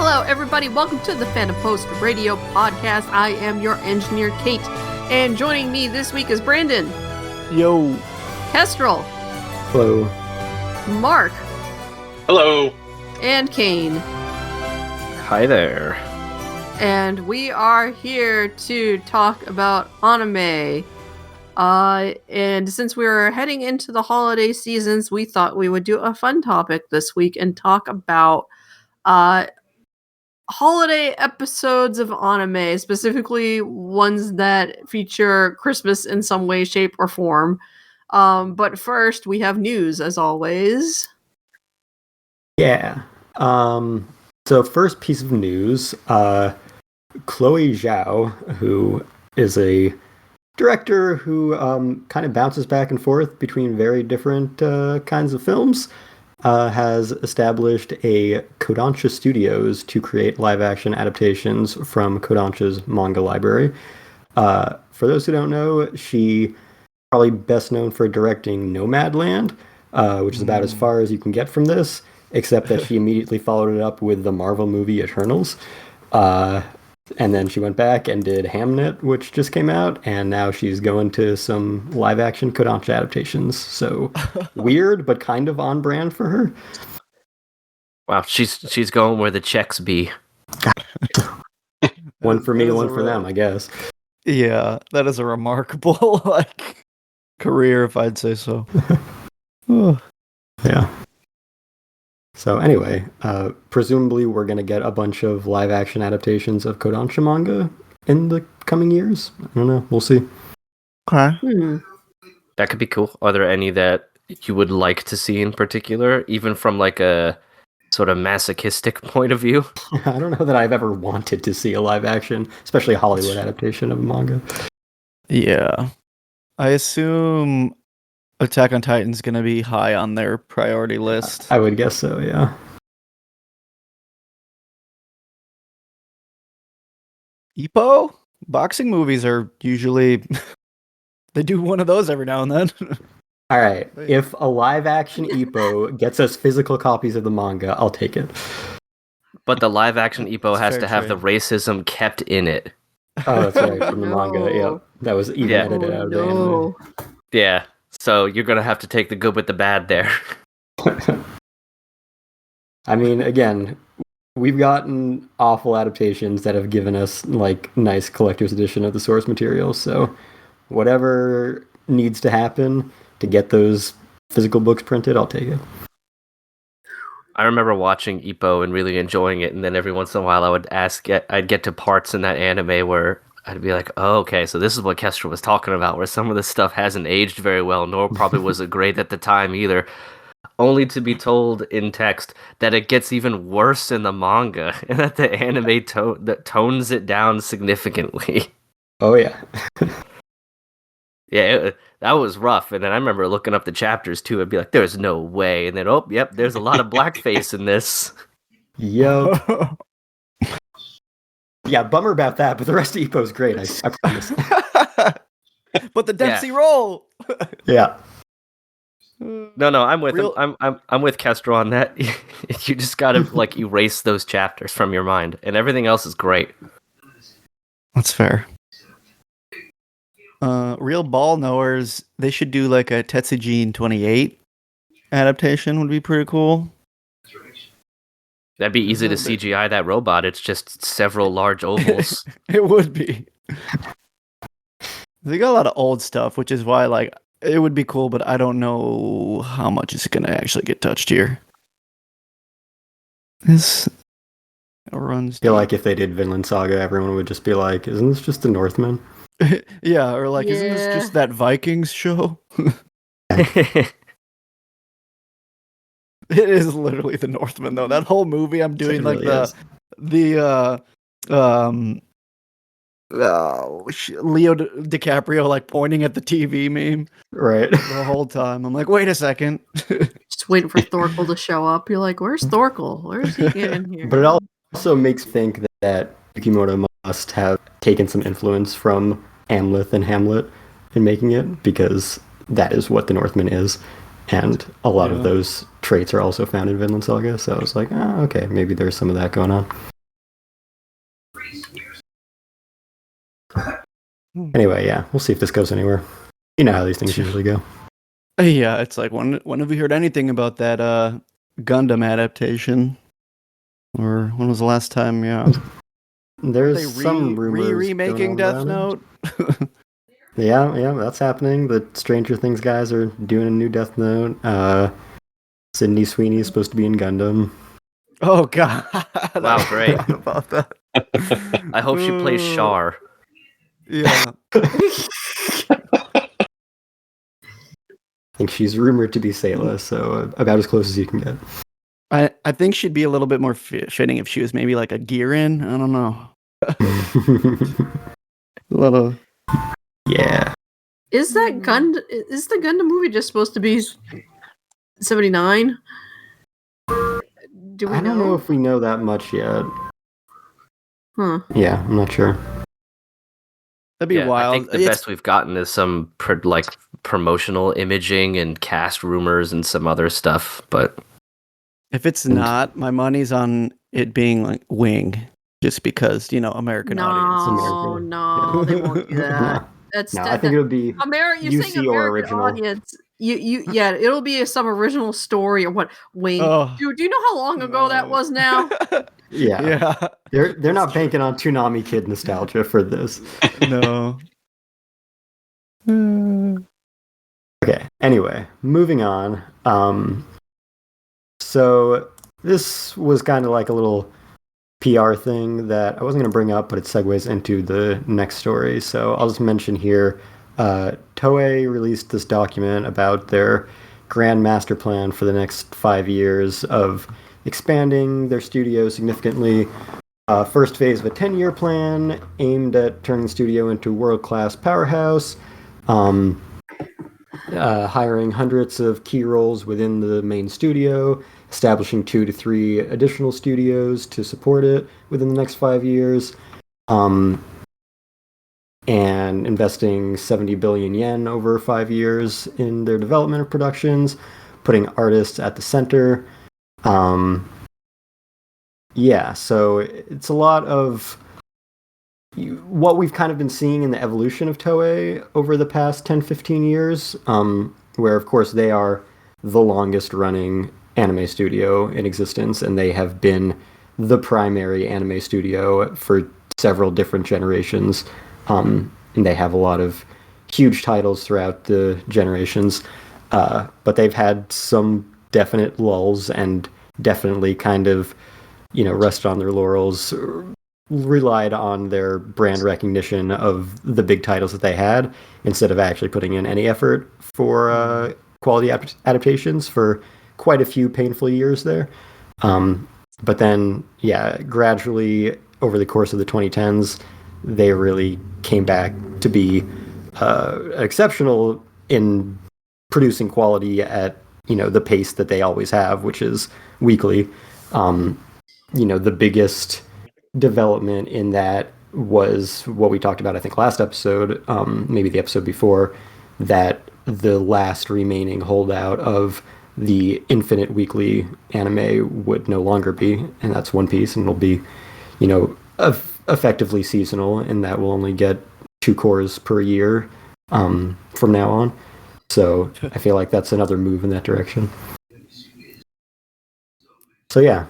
Hello, everybody. Welcome to the Fandom Post Radio Podcast. I am your engineer, Kate, and joining me this week is Brandon. Yo. Kestrel. Hello. Mark. Hello. And Kane. Hi there. And we are here to talk about anime. And since we're heading into the holiday seasons, we thought we would do a fun topic this week and talk about holiday episodes of anime, specifically ones that feature Christmas in some way, shape, or form. But first, we have news, as always. Yeah. So first piece of news, Chloe Zhao, who is a director who kind of bounces back and forth between very different kinds of films, has established a Kodansha Studios to create live-action adaptations from Kodansha's manga library. For those who don't know, she probably best known for directing Nomadland, which is about as far as you can get from this, except that she immediately followed it up with the Marvel movie Eternals. And then she went back and did Hamnet, which just came out, and now she's going to some live-action Kodansha adaptations. So weird, but kind of on brand for her. Wow, she's going where the checks be. One for me, one for them, I guess. Yeah, that is a remarkable career, if I'd say so. Yeah. So anyway, presumably we're going to get a bunch of live-action adaptations of Kodansha manga in the coming years. I don't know. We'll see. Okay. That could be cool. Are there any that you would like to see in particular, even from like a sort of masochistic point of view? I don't know that I've ever wanted to see a live-action, especially a Hollywood adaptation of a manga. Yeah. I assume Attack on Titan's going to be high on their priority list. I would guess so, yeah. Ippo? Boxing movies are usually... they do one of those every now and then. All right, if a live-action Ippo gets us physical copies of the manga, I'll take it. But the live-action Ippo has fair to have trade. the racism kept in it. Oh, that's right, from the manga, yeah. That was even Yeah. edited out of the anime. Yeah, so you're going to have to take the good with the bad there. I mean, again, we've gotten awful adaptations that have given us, like, nice collector's edition of the source material, so whatever needs to happen to get those physical books printed, I'll take it. I remember watching Ippo and really enjoying it, and then every once in a while I'd get to parts in that anime where I'd be like, oh, okay, so this is what Kestra was talking about, where some of this stuff hasn't aged very well, nor probably was it great at the time either, only to be told in text that it gets even worse in the manga, and that the anime that tones it down significantly. Oh, yeah. Yeah, that was rough, and then I remember looking up the chapters, too, I'd be like, there's no way, and then, oh, yep, there's a lot of blackface in this. Yep. Yeah, bummer about that, but the rest of Ippo's great, I promise. But the Dempsey roll! Yeah. No, I'm with him. I'm with Kestrel on that. You just gotta like erase those chapters from your mind, and everything else is great. That's fair. Real ball knowers, they should do like a Tetsujin 28 adaptation would be pretty cool. That'd be easy to CGI that robot. It's just several large ovals. It would be. They got a lot of old stuff, which is why like it would be cool, but I don't know how much is going to actually get touched here. This runs. I feel like if they did Vinland Saga, everyone would just be like, isn't this just the Northmen? Yeah, or like, isn't this Yeah. just that Vikings show? It is literally the Northman, though. That whole movie, I'm doing It like really is. Leo DiCaprio like pointing at the TV meme Right. the whole time. I'm like, wait a second. Just waiting for Thorkel to show up. You're like, where's Thorkel? Where's he getting here? But it also makes me think that Yukimoto must have taken some influence from Amleth and Hamlet in making it, because that is what the Northman is. And a lot of those traits are also found in Vinland Saga, so I was like, okay, maybe there's some of that going on. Anyway, yeah, we'll see if this goes anywhere. You know how these things usually go. Yeah, it's like when have we heard anything about that Gundam adaptation? Or when was the last time? Yeah, There's they some rumors remaking going Death on around it. Note. Yeah, that's happening. The Stranger Things guys are doing a new Death Note. Sydney Sweeney is supposed to be in Gundam. Oh God! Wow, I great. forgot about that. I hope she plays Char. Yeah. I think she's rumored to be Sayla, so about as close as you can get. I think she'd be a little bit more fitting if she was maybe like a Girin. I don't know. A lot of Yeah. Is the Gundam movie just supposed to be 79? Do we I don't know if we know that much yet. Huh. Yeah, I'm not sure. that'd be wild. I think the best we've gotten is some promotional imaging and cast rumors and some other stuff. But If it's not, my money's on it being like Wing, just because American audiences. No, they won't do that. That's No, I think it'll be You're saying UC or American original. audience. Yeah, it'll be some original story or what? Wing. Oh, Dude, do you know how long ago that was now? Yeah. Yeah. They're not banking on Toonami Kid nostalgia for this. No. Okay. Anyway, moving on. So this was kind of like a little PR thing that I wasn't going to bring up, but it segues into the next story. So I'll just mention here, Toei released this document about their grand master plan for the next 5 years of expanding their studio significantly. First phase of a 10-year plan aimed at turning the studio into a world-class powerhouse. Hiring hundreds of key roles within the main studio, establishing 2 to 3 additional studios to support it within the next 5 years, and investing 70 billion yen over 5 years in their development of productions, putting artists at the center. So it's a lot of what we've kind of been seeing in the evolution of Toei over the past 10-15 years, where of course they are the longest running anime studio in existence, and they have been the primary anime studio for several different generations, and they have a lot of huge titles throughout the generations, but they've had some definite lulls and definitely kind of rested on their laurels, relied on their brand recognition of the big titles that they had instead of actually putting in any effort for quality adaptations for quite a few painful years there. But then, gradually over the course of the 2010s, they really came back to be exceptional in producing quality at the pace that they always have, which is weekly. The biggest development in that was what we talked about, I think, last episode, maybe the episode before, that the last remaining holdout of the infinite weekly anime would no longer be, and that's One Piece, and it'll be, effectively seasonal, and that will only get 2 cores per year from now on. So I feel like that's another move in that direction. So yeah,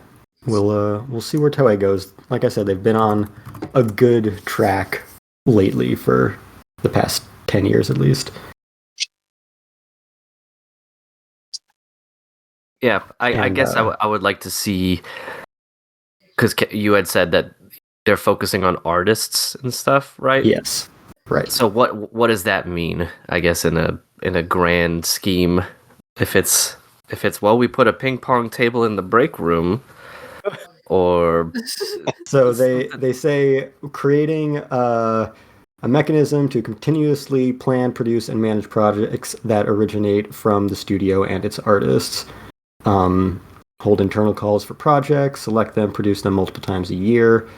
we'll see where Toei goes. Like I said, they've been on a good track lately for the past 10 years at least. Yeah, I guess I would like to see, because you had said that they're focusing on artists and stuff, right? Yes, right. So what does that mean? I guess in a grand scheme, if it's well, we put a ping pong table in the break room, or so they say creating a mechanism to continuously plan, produce, and manage projects that originate from the studio and its artists. Hold internal calls for projects, select them, produce them multiple times a year,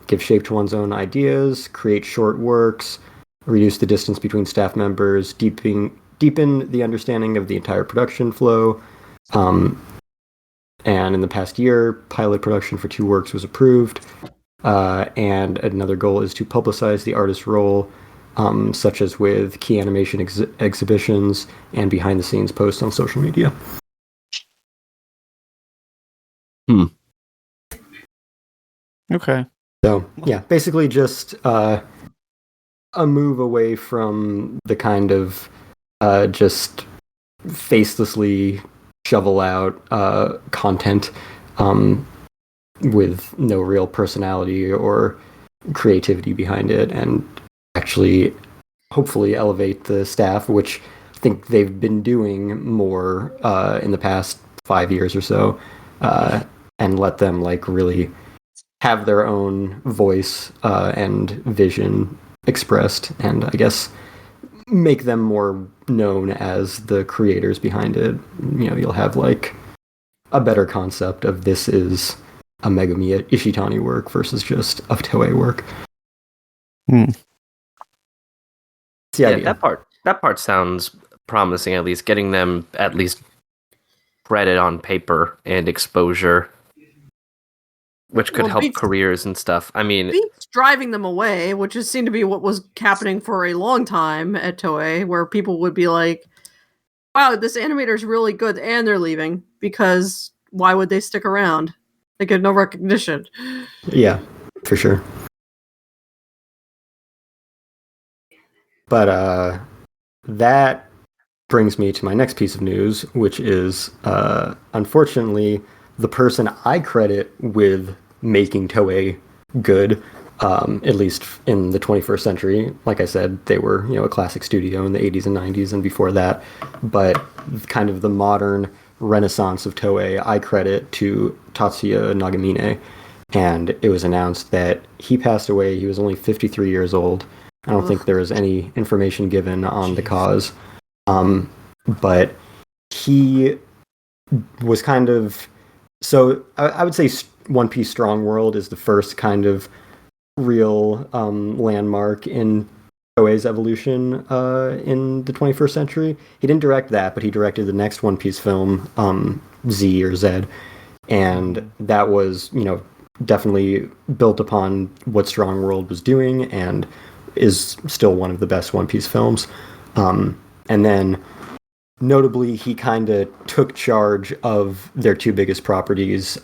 give shape to one's own ideas, create short works, reduce the distance between staff members, deepen the understanding of the entire production flow. And in the past year, pilot production for 2 works was approved. and another goal is to publicize the artist's role, such as with key animation exhibitions and behind-the-scenes posts on social media. Okay. So, yeah, basically just a move away from the kind of just facelessly shovel out content with no real personality or creativity behind it, and actually hopefully elevate the staff, which I think they've been doing more in the past 5 years or so, and let them like really have their own voice and vision expressed, and I guess make them more known as the creators behind it. You know, you'll have like a better concept of this is a Megumi Ishitani work versus just a Toei work. Yeah, that part sounds promising. At least getting them at least credit on paper and exposure, which could help careers and stuff. I mean, beats driving them away, which has seemed to be what was happening for a long time at Toei, where people would be like, "Wow, this animator is really good," and they're leaving because why would they stick around? They get no recognition. Yeah, for sure. But that brings me to my next piece of news, which is, unfortunately, the person I credit with making Toei good, at least in the 21st century. Like I said, they were, a classic studio in the 80s and 90s and before that, but kind of the modern renaissance of Toei, I credit to Tatsuya Nagamine. And it was announced that he passed away. He was only 53 years old. I don't think there was any information given on the cause. But he was kind of... So I would say One Piece Strong World is the first kind of real landmark in Toei's evolution in the 21st century. He didn't direct that, but he directed the next One Piece film, Z or Z. And that was, definitely built upon what Strong World was doing and is still one of the best One Piece films. And then, notably, he kind of took charge of their two biggest properties,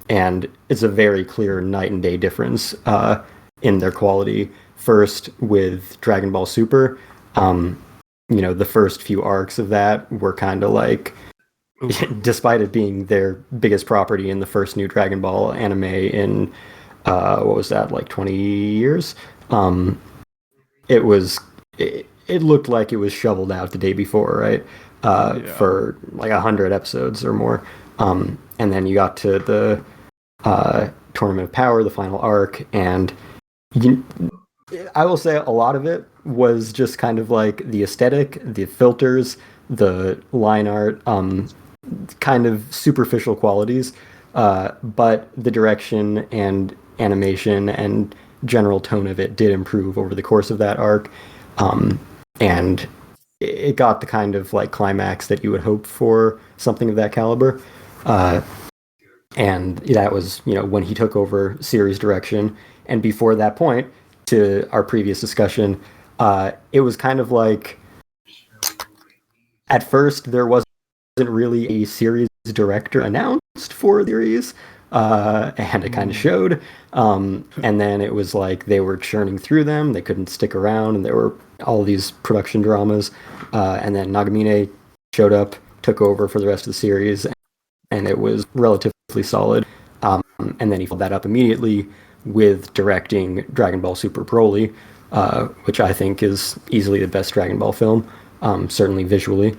and it's a very clear night and day difference in their quality. First, with Dragon Ball Super, the first few arcs of that were kind of like, despite it being their biggest property in the first new Dragon Ball anime in, what was that, like 20 years? It looked like it was shoveled out the day before, right? For like 100 episodes or more. And then you got to the Tournament of Power, the final arc, and I will say a lot of it was just kind of like the aesthetic, the filters, the line art, kind of superficial qualities, but the direction and animation and general tone of it did improve over the course of that arc, and it got the kind of like climax that you would hope for something of that caliber, and that was when he took over series direction. And before that point, to our previous discussion, it was kind of like, at first there wasn't really a series director announced for the series, and it kind of showed, and then it was like they were churning through them, they couldn't stick around, and there were all these production dramas, and then Nagamine showed up, took over for the rest of the series, and it was relatively solid, and then he followed that up immediately with directing Dragon Ball Super Broly, which I think is easily the best Dragon Ball film, certainly visually.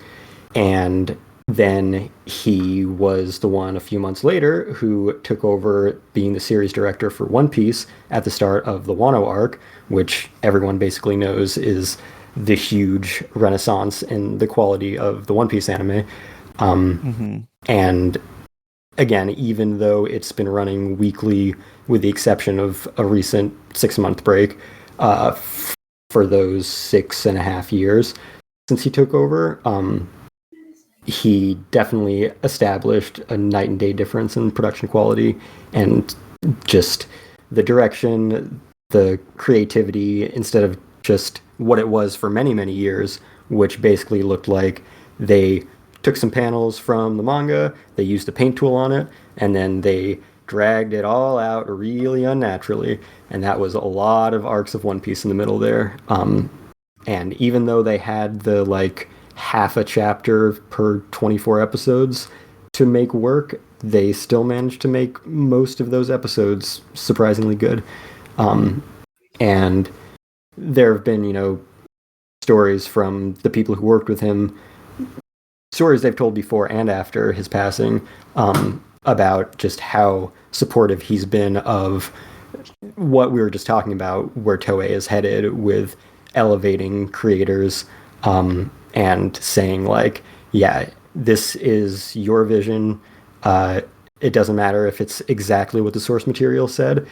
And then he was the one a few months later who took over being the series director for One Piece at the start of the Wano arc, which everyone basically knows is the huge renaissance in the quality of the One Piece anime. And again, even though it's been running weekly with the exception of a recent 6-month break, for those 6.5 years since he took over, he definitely established a night and day difference in production quality, and just the direction, the creativity, instead of just what it was for many, many years, which basically looked like they took some panels from the manga, they used a paint tool on it, and then they dragged it all out really unnaturally. And that was a lot of arcs of One Piece in the middle there. And even though they had the like half a chapter per 24 episodes to make work, they still managed to make most of those episodes surprisingly good. And there have been, stories from the people who worked with him, stories they've told before and after his passing, about just how supportive he's been of what we were just talking about, where Toei is headed with elevating creators, and saying like, yeah, this is your vision. It doesn't matter if it's exactly what the source material said.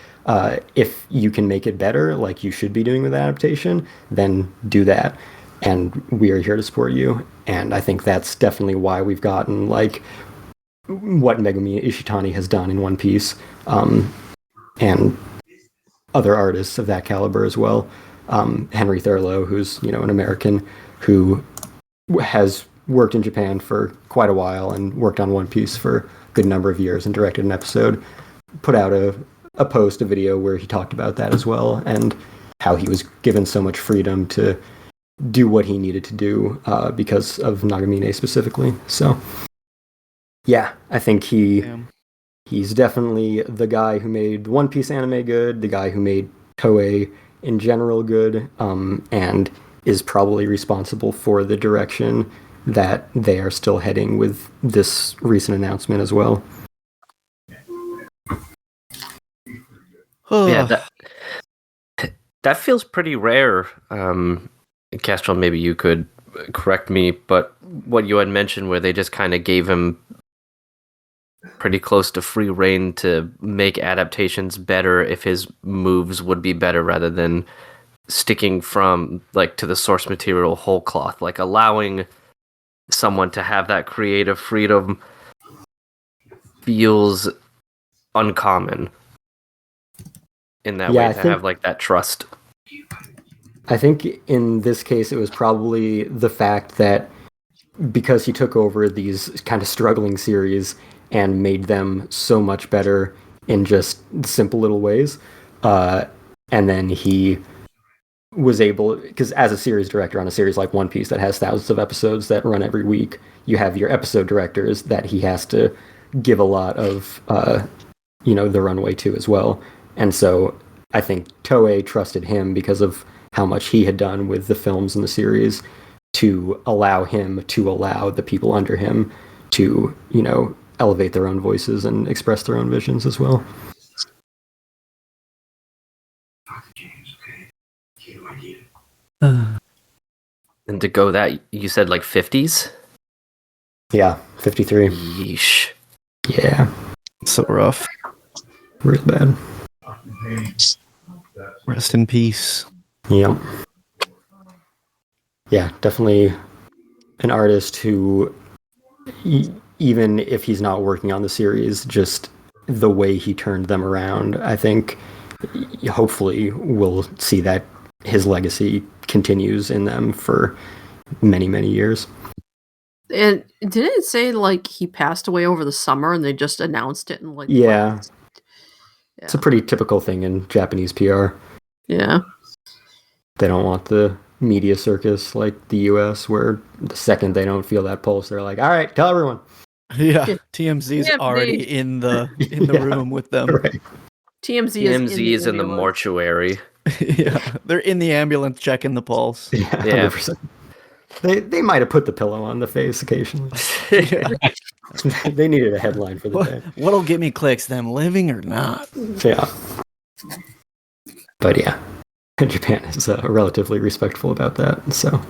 If you can make it better, like you should be doing with adaptation, then do that. And we are here to support you. And I think that's definitely why we've gotten like what Megumi Ishitani has done in One Piece, and other artists of that caliber as well. Henry Thurlow, who's an American who has worked in Japan for quite a while and worked on One Piece for a good number of years and directed an episode, put out a video where he talked about that as well, and how he was given so much freedom to do what he needed to do because of Nagamine specifically. So yeah, I think he's definitely the guy who made One Piece anime good, the guy who made Toei in general good, and is probably responsible for the direction that they are still heading with this recent announcement as well. Yeah, that feels pretty rare. Kestrel, maybe you could correct me, but what you had mentioned where they just kind of gave him pretty close to free reign to make adaptations better if his moves would be better rather than sticking from like to the source material whole cloth, like allowing someone to have that creative freedom feels uncommon in that way, to have like that trust. I think in this case it was probably the fact that because he took over these kind of struggling series and made them so much better in just simple little ways, and then he was able, because as a series director on a series like One Piece that has thousands of episodes that run every week, you have your episode directors that he has to give a lot of the runway to as well. And so I think Toei trusted him because of how much he had done with the films and the series to allow him to allow the people under him to elevate their own voices and express their own visions as well. And to go that, you said like 50s? Yeah, 53. Yeesh. Yeah. So rough. Real bad. Rest in peace. Yep. Yeah, definitely an artist who, even if he's not working on the series, just the way he turned them around, I think hopefully we'll see that his legacy continues in them for many, many years. And didn't it say like he passed away over the summer and they just announced it in like yeah. It's a pretty typical thing in Japanese PR. Yeah. They don't want the media circus like the US, where the second they don't feel that pulse, they're like, all right, tell everyone. Yeah, TMZ's already in the room with them. Right. TMZ is in the mortuary. Yeah, they're in the ambulance checking the pulse. Yeah, 100%. They might have put the pillow on the face occasionally. They needed a headline for the day. What'll get me clicks, them living or not? Yeah. But yeah, Japan is relatively respectful about that. So,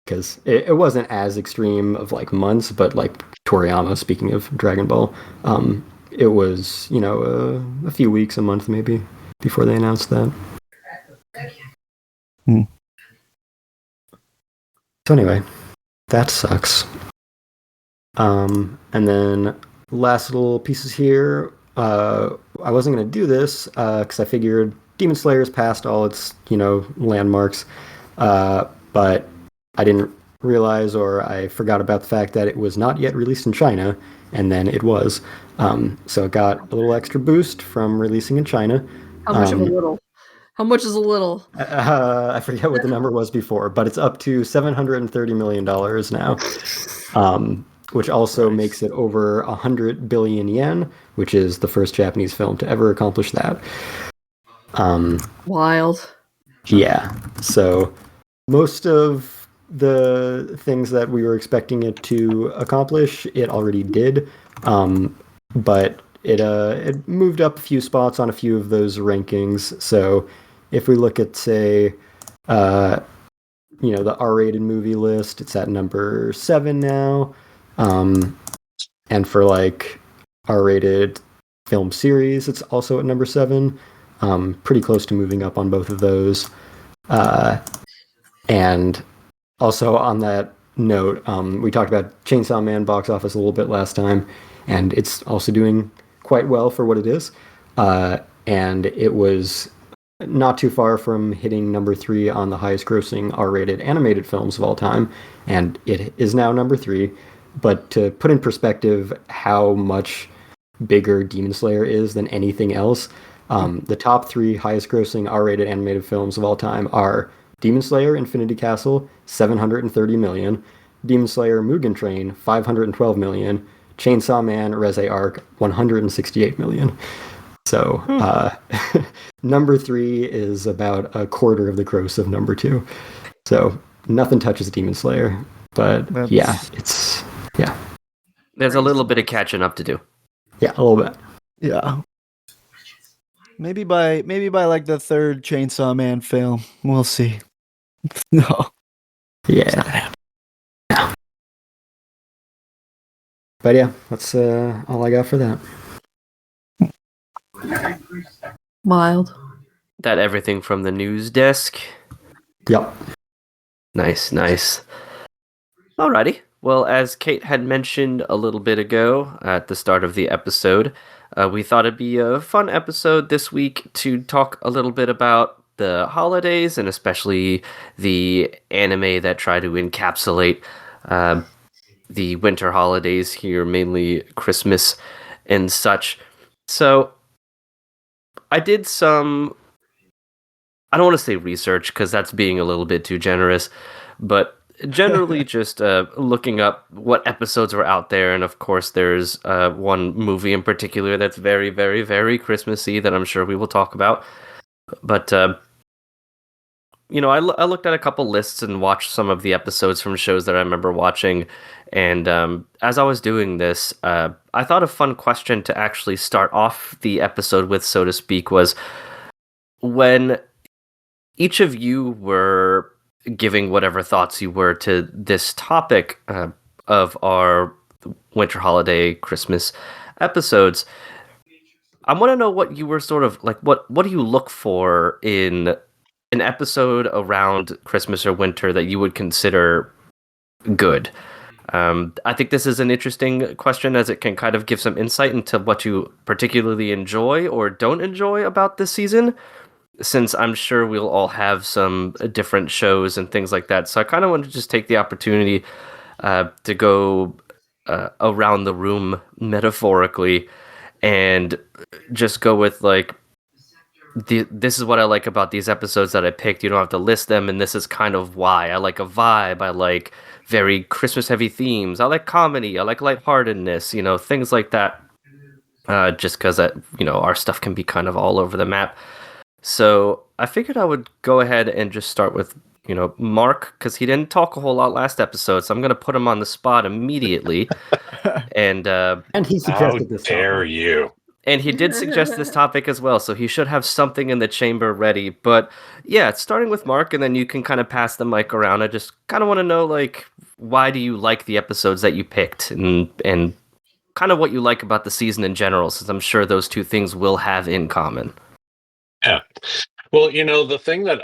because it wasn't as extreme of like months, but like Toriyama, speaking of Dragon Ball, it was, a few weeks, a month maybe, before they announced that. So anyway, that sucks. And then last little pieces here. I wasn't going to do this because I figured Demon Slayer's passed all its, landmarks. But I didn't realize, or I forgot about the fact that it was not yet released in China, and then it was. So it got a little extra boost from releasing in China. How much of a little? How much is a little? I forget what the number was before, but it's up to $730 million now, which also makes it over 100 billion yen, which is the first Japanese film to ever accomplish that. Wild. Yeah, so most of the things that we were expecting it to accomplish, it already did, but it moved up a few spots on a few of those rankings. So if we look at, say, the R-rated movie list, it's at number 7 now, and for like R-rated film series, it's also at number 7. Pretty close to moving up on both of those. And also on that note, we talked about Chainsaw Man box office a little bit last time, and it's also doing quite well for what it is. And it was not too far from hitting number 3 on the highest grossing R-rated animated films of all time, and it is now number 3. But to put in perspective how much bigger Demon Slayer is than anything else, the top 3 highest grossing R-rated animated films of all time are Demon Slayer Infinity Castle, 730 million, Demon Slayer Mugen Train, 512 million, Chainsaw Man Reze Arc, 168 million. So number 3 is about a quarter of the gross of number 2. So nothing touches Demon Slayer. But it's. There's a little bit of catching up to do. Yeah, a little bit. Yeah. Maybe by like the 3rd Chainsaw Man film. We'll see. No. Yeah. But yeah, that's all I got for that. Mild. That everything from the news desk? Yep. Nice. Alrighty. Well, as Kate had mentioned a little bit ago at the start of the episode, we thought it'd be a fun episode this week to talk a little bit about the holidays, and especially the anime that try to encapsulate the winter holidays here, mainly Christmas and such. So I did some, I don't want to say research because that's being a little bit too generous, but generally just looking up what episodes were out there. And of course, there's one movie in particular that's very, very, very Christmassy that I'm sure we will talk about. But, I looked at a couple lists and watched some of the episodes from shows that I remember watching. And as I was doing this, I thought a fun question to actually start off the episode with, so to speak, was when each of you were giving whatever thoughts you were to this topic of our winter holiday Christmas episodes, I want to know what you were sort of like, what do you look for in an episode around Christmas or winter that you would consider good? I think this is an interesting question, as it can kind of give some insight into what you particularly enjoy or don't enjoy about this season, since I'm sure we'll all have some different shows and things like that. So I kind of want to just take the opportunity to go around the room metaphorically and just go with like, this is what I like about these episodes that I picked. You don't have to list them, and this is kind of why. I like a vibe. I like very Christmas heavy themes. I like comedy. I like lightheartedness, things like that. Just because our stuff can be kind of all over the map. So I figured I would go ahead and just start with, Mark, because he didn't talk a whole lot last episode, so I'm going to put him on the spot immediately. And he suggested this. How dare you? And he did suggest this topic as well, so he should have something in the chamber ready. But yeah, starting with Mark, and then you can kind of pass the mic around. I just kind of want to know, like, why do you like the episodes that you picked, and kind of what you like about the season in general, since I'm sure those two things will have in common. Yeah. Well, the thing that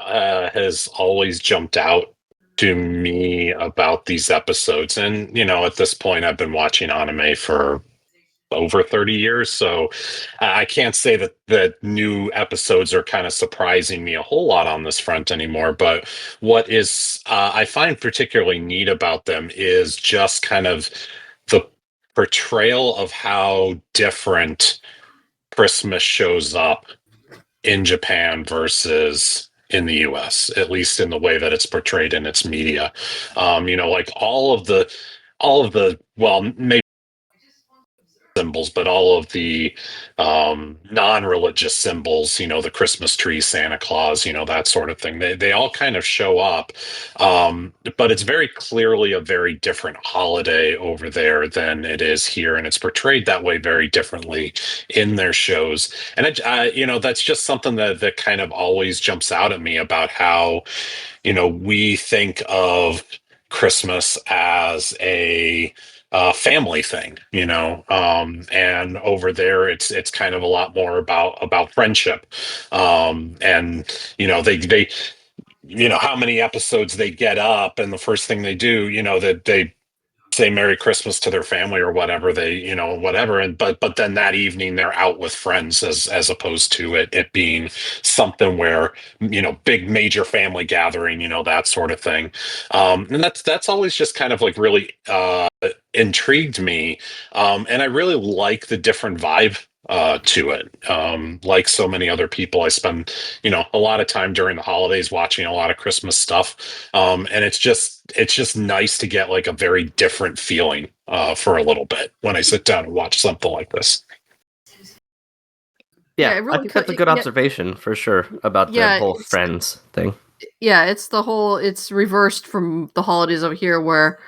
has always jumped out to me about these episodes, and, at this point, I've been watching anime for over 30 years. So I can't say that new episodes are kind of surprising me a whole lot on this front anymore. But what is I find particularly neat about them is just kind of the portrayal of how different Christmas shows up in Japan versus in the US, at least in the way that it's portrayed in its media. Like all of the well, maybe symbols, but all of the non-religious symbols, the Christmas tree, Santa Claus, that sort of thing. They all kind of show up, but it's very clearly a very different holiday over there than it is here, and it's portrayed that way very differently in their shows. And that's just something that kind of always jumps out at me about how we think of Christmas as a family thing, and over there it's kind of a lot more about friendship, and they how many episodes they get up and the first thing they do, that they say Merry Christmas to their family or whatever whatever. And but then that evening they're out with friends as opposed to it being something where, big major family gathering, that sort of thing. And that's always just kind of like really intrigued me. And I really like the different vibe to it. Like so many other people, I spend, a lot of time during the holidays watching a lot of Christmas stuff. And it's just nice to get like a very different feeling for a little bit when I sit down and watch something like this. Yeah, Yeah, it really I think that's a could- good yeah. observation for sure about the Yeah, whole it's- friends thing. Yeah, it's reversed from the holidays over here where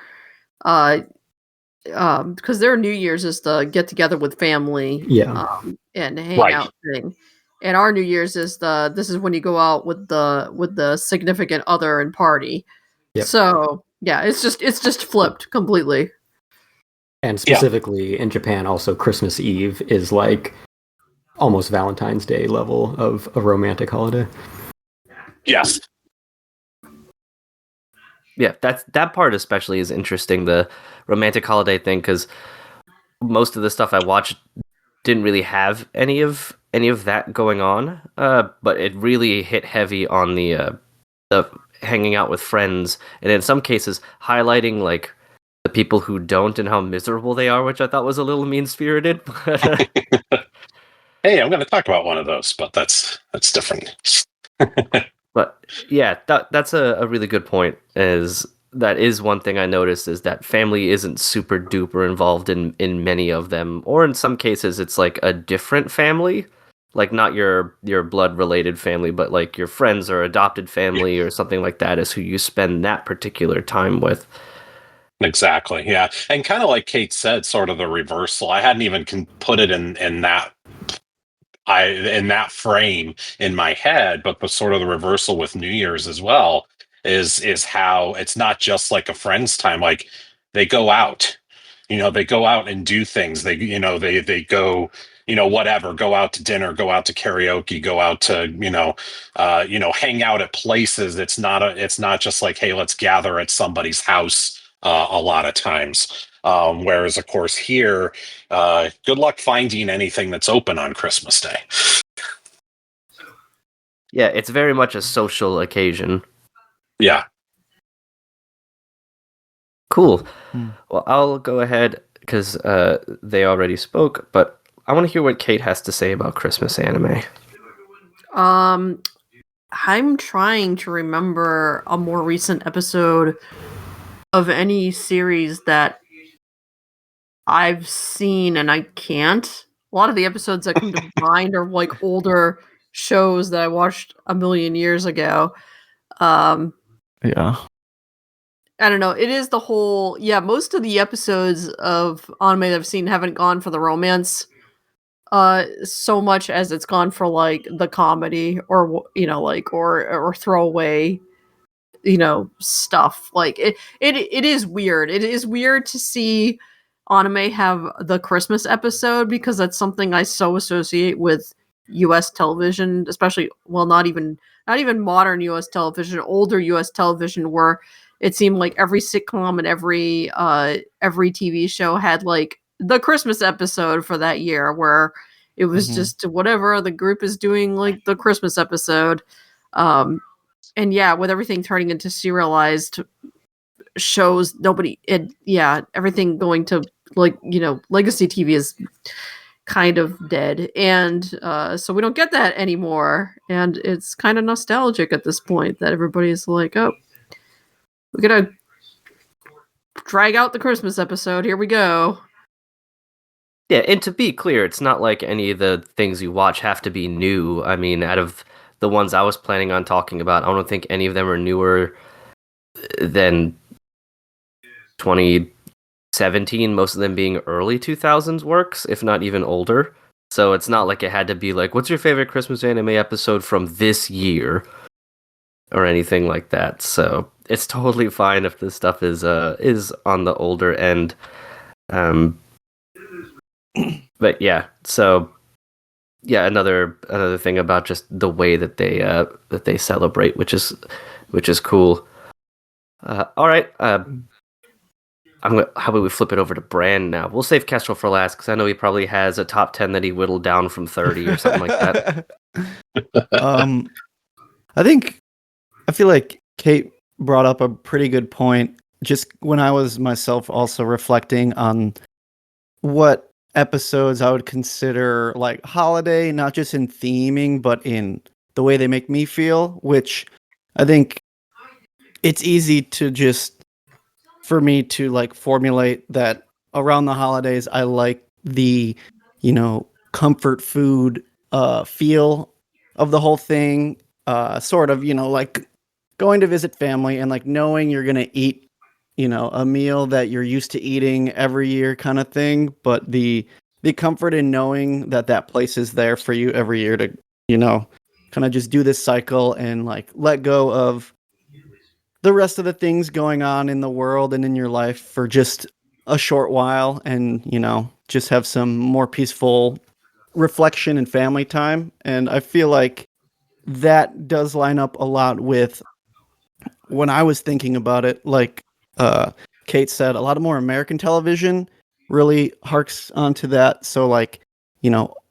because their New Year's is the get together with family, Yeah. and hang Right. out thing, and our New Year's is this is when you go out with the significant other and party. Yep. So yeah, it's just flipped completely. And specifically in Japan, also Christmas Eve is like almost Valentine's Day level of a romantic holiday. Yes. Yeah, that part especially is interesting, the romantic holiday thing, because most of the stuff I watched didn't really have any of that going on. But it really hit heavy on the hanging out with friends, and in some cases highlighting like the people who don't and how miserable they are, which I thought was a little mean spirited. Hey, I'm going to talk about one of those, but that's different. But yeah, that's a really good point. That is one thing I noticed, is that family isn't super duper involved in many of them, or in some cases it's like a different family, like not your blood related family, but like your friends or adopted family or something like that is who you spend that particular time with. Exactly. Yeah. And kind of like Kate said, sort of the reversal. I hadn't even put it in that frame in my head, but the sort of the reversal with New Year's as well is how it's not just like a friends time. Like they go out, they go out and do things. They go, whatever, go out to dinner, go out to karaoke, go out to, hang out at places. It's not just like, hey, let's gather at somebody's house a lot of times. Whereas, of course, here, good luck finding anything that's open on Christmas Day. Yeah, it's very much a social occasion. Yeah. Cool. Well, I'll go ahead because they already spoke, but I want to hear what Kate has to say about Christmas anime. I'm trying to remember a more recent episode of any series that I've seen, and I can't. A lot of the episodes that come to mind are like older shows that I watched a million years ago. Yeah. I don't know. It is the whole, most of the episodes of anime that I've seen haven't gone for the romance so much as it's gone for like the comedy or or throwaway stuff. Like it is weird. It is weird to see anime have the Christmas episode, because that's something I so associate with US television, especially not even modern US television, older US television, where it seemed like every sitcom and every TV show had like the Christmas episode for that year, where it was Mhm. just whatever the group is doing, like the Christmas episode. And yeah, with everything turning into serialized shows, everything going to, like, legacy TV is kind of dead, and so we don't get that anymore, and it's kind of nostalgic at this point that everybody's like, oh, we're gonna drag out the Christmas episode, here we go. Yeah, and to be clear, it's not like any of the things you watch have to be new. I mean, out of the ones I was planning on talking about, I don't think any of them are newer than 2017, most of them being early 2000s works, if not even older. So it's not like it had to be like, what's your favorite Christmas anime episode from this year? Or anything like that. So it's totally fine if this stuff is on the older end. But yeah, so yeah, another thing about just the way that they celebrate, which is cool. All right, how about we flip it over to Brand now? We'll save Kestrel for last because I know he probably has a top 10 that he whittled down from 30 or something like that. I feel like Kate brought up a pretty good point. Just when I was myself also reflecting on what episodes I would consider like holiday, not just in theming, but in the way they make me feel, which I think it's easy to just, for me to like formulate that around the holidays, I like the, comfort food feel of the whole thing. Sort of, like going to visit family and like knowing you're going to eat, a meal that you're used to eating every year kind of thing. But the comfort in knowing that that place is there for you every year to, kind of just do this cycle and like let go of the rest of the things going on in the world and in your life for just a short while and, just have some more peaceful reflection and family time. And I feel like that does line up a lot with when I was thinking about it, like Kate said, a lot of more American television really harks onto that. So like,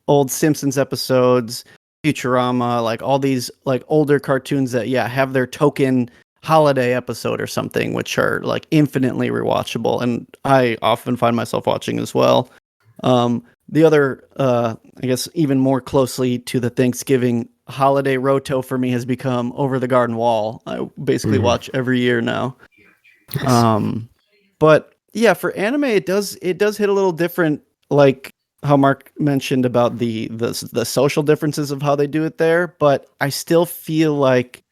old Simpsons episodes, Futurama, like all these like older cartoons that have their token holiday episode or something, which are like infinitely rewatchable, and I often find myself watching as well. The other, I guess, even more closely to the Thanksgiving holiday roto for me has become Over the Garden Wall. I basically watch every year now. But yeah, for anime, it does hit a little different, like how Mark mentioned about the social differences of how they do it there. But I still feel like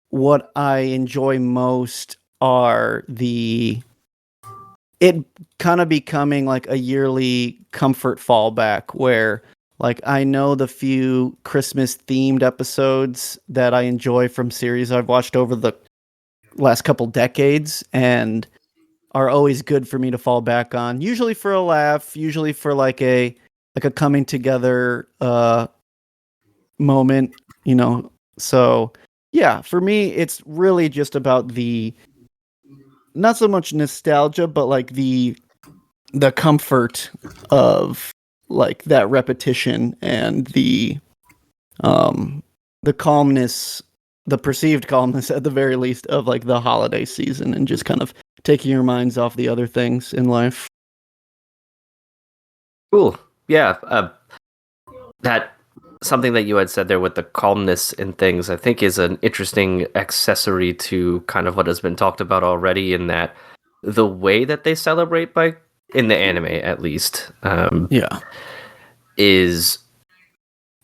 what I enjoy most are it kind of becoming like a yearly comfort fallback where like I know the few Christmas themed episodes that I enjoy from series I've watched over the last couple decades and are always good for me to fall back on, usually for a laugh, usually for like a coming together moment, So yeah, for me it's really just about the not so much nostalgia, but like the comfort of like that repetition and the calmness, the perceived calmness at the very least of like the holiday season and just kind of taking your minds off the other things in life. Cool. Yeah. That something that you had said there with the calmness and things, I think is an interesting accessory to kind of what has been talked about already, in that the way that they celebrate in the anime at least, is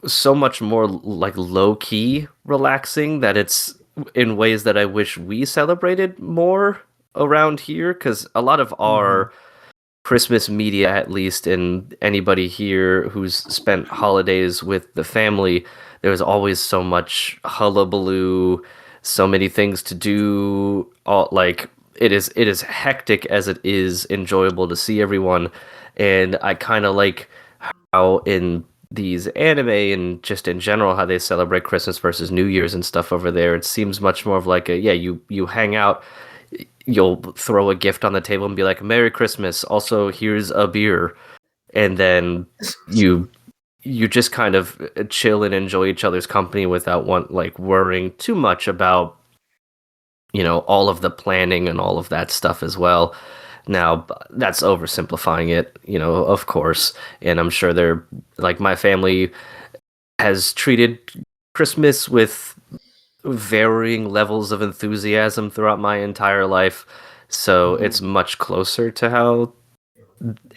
so much more like low-key relaxing that it's in ways that I wish we celebrated more around here, because a lot of our Christmas media, at least, and anybody here who's spent holidays with the family, there's always so much hullabaloo, so many things to do. Like it is hectic as it is enjoyable to see everyone, and I kind of like how in these anime and just in general how they celebrate Christmas versus New Year's and stuff over there. It seems much more of like you hang out. you'll throw a gift on the table and be like, Merry Christmas, also here's a beer. And then you just kind of chill and enjoy each other's company without worrying too much about, all of the planning and all of that stuff as well. Now, that's oversimplifying it, of course. And I'm sure my family has treated Christmas with varying levels of enthusiasm throughout my entire life. So it's much closer to how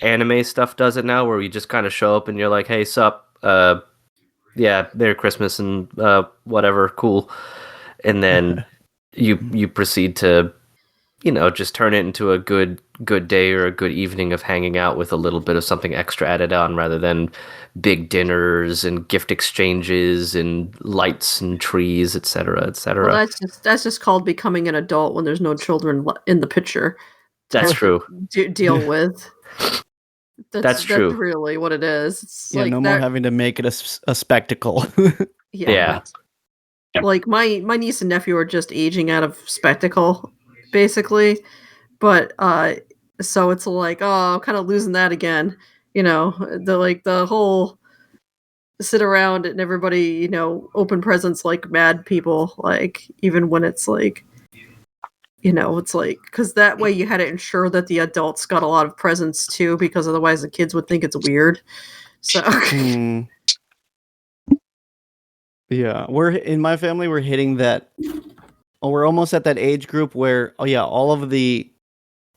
anime stuff does it now, where you just kind of show up and you're like, hey, sup, yeah, Merry Christmas and whatever, cool. And then you proceed to, just turn it into a good day or a good evening of hanging out with a little bit of something extra added on, rather than big dinners and gift exchanges and lights and trees, etc., etc. Well, that's just called becoming an adult when there's no children in the picture. That's true. Deal with. That's true. That's really what it is. It's Yeah, like no more having to make it a spectacle. Yeah. Like my niece and nephew are just aging out of spectacle, basically. But so it's like, oh, I'm kind of losing that again. The whole sit around and everybody, open presents like mad people, like even when it's like, it's like, because that way you had to ensure that the adults got a lot of presents too, because otherwise the kids would think it's weird. So yeah, in my family, we're hitting that. We're almost at that age group where, all of the,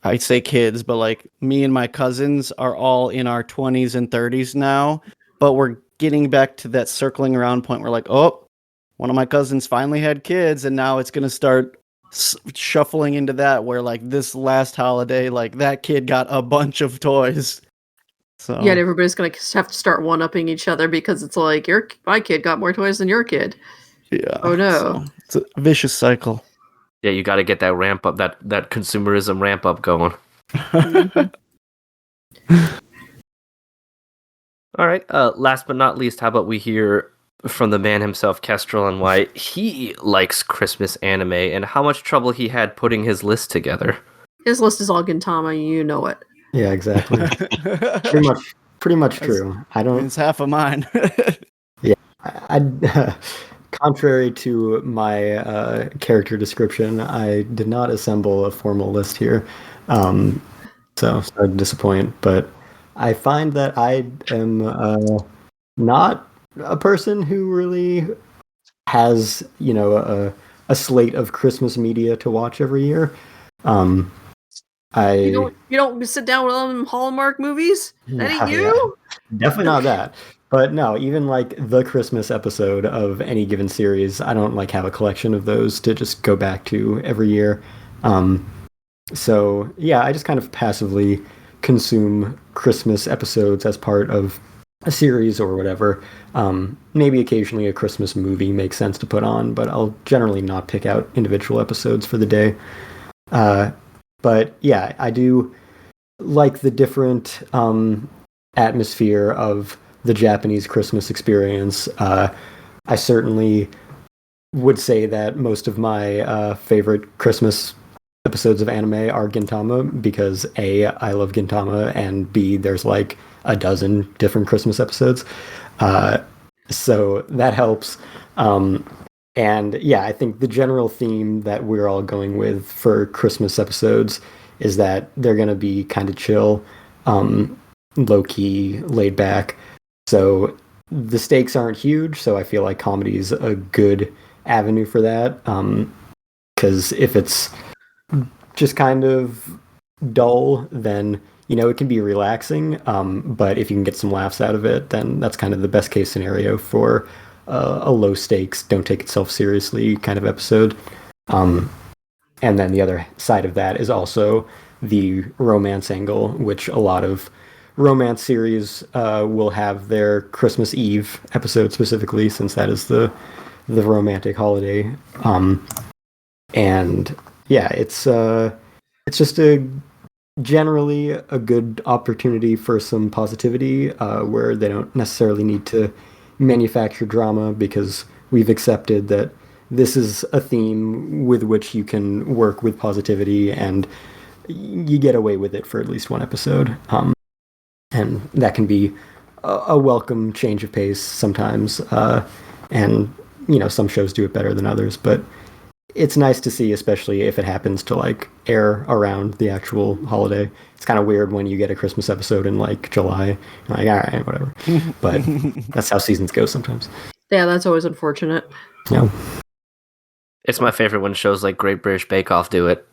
I say kids, but like me and my cousins are all in our 20s and 30s now, but we're getting back to that circling around point where like, oh, one of my cousins finally had kids, and now it's going to start shuffling into that where like this last holiday, like that kid got a bunch of toys. So yeah, everybody's going to have to start one-upping each other because it's like, my kid got more toys than your kid. Yeah. Oh no. So it's a vicious cycle. Yeah, you got to get that ramp up, that consumerism ramp up going. All right. Last but not least, how about we hear from the man himself, Kestrel, and why he likes Christmas anime and how much trouble he had putting his list together. His list is all Gintama, you know it. Yeah, exactly. pretty much true. It's half of mine. Yeah, I contrary to my character description, I did not assemble a formal list here, so sorry to disappoint. But I find that I am not a person who really has, a slate of Christmas media to watch every year. You don't sit down with all them Hallmark movies? That ain't you? Yeah. Definitely not that. But no, even like the Christmas episode of any given series, I don't like have a collection of those to just go back to every year. So yeah, I just kind of passively consume Christmas episodes as part of a series or whatever. Maybe occasionally a Christmas movie makes sense to put on, but I'll generally not pick out individual episodes for the day. But yeah, I do like the different atmosphere of the Japanese Christmas experience. I certainly would say that most of my favorite Christmas episodes of anime are Gintama, because A, I love Gintama, and B, there's like a dozen different Christmas episodes. So that helps. And yeah, I think the general theme that we're all going with for Christmas episodes is that they're going to be kind of chill, low-key, laid back. So the stakes aren't huge, so I feel like comedy is a good avenue for that. Because if it's just kind of dull, then, it can be relaxing. But if you can get some laughs out of it, then that's kind of the best case scenario for a low stakes, don't take itself seriously kind of episode. And then the other side of that is also the romance angle, which a lot of romance series will have their Christmas Eve episode specifically, since that is the romantic holiday. And yeah, it's just generally a good opportunity for some positivity, where they don't necessarily need to manufacture drama, because we've accepted that this is a theme with which you can work with positivity, and you get away with it for at least one episode. And that can be a welcome change of pace sometimes. And, some shows do it better than others, but it's nice to see, especially if it happens to like air around the actual holiday. It's kind of weird when you get a Christmas episode in like July. You're like, all right, whatever. But that's how seasons go sometimes. Yeah, that's always unfortunate. Yeah. It's my favorite when shows like Great British Bake Off do it.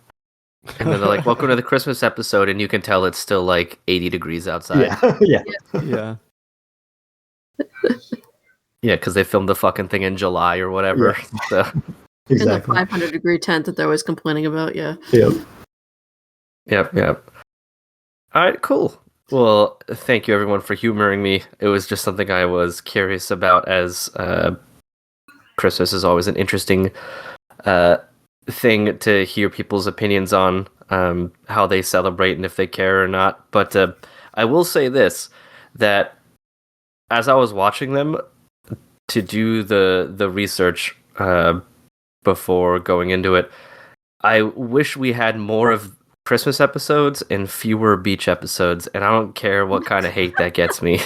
And then they're like, welcome to the Christmas episode, and you can tell it's still like 80 degrees outside. Yeah. Yeah. Yeah, because they filmed the fucking thing in July or whatever. So. Exactly. In the 500-degree tent that they're always complaining about, yeah. Yep. All right, cool. Well, thank you everyone for humoring me. It was just something I was curious about, as Christmas is always an interesting thing to hear people's opinions on, how they celebrate and if they care or not. But I will say this, that as I was watching them to do the research before going into it, I wish we had more of Christmas episodes and fewer beach episodes, and I don't care what kind of hate that gets me.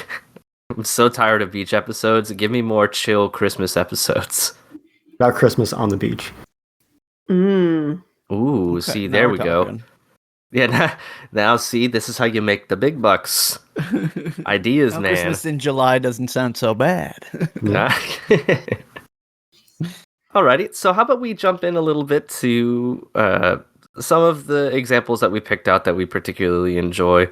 I'm so tired of beach episodes. Give me more chill Christmas episodes. About Christmas on the beach. Ooh, Okay, see, now there we're we go. talking. Yeah, now see, this is how you make the big bucks. Ideas, Now, man. Christmas in July doesn't sound so bad. Nah. Alrighty, so how about we jump in a little bit to some of the examples that we picked out that we particularly enjoy.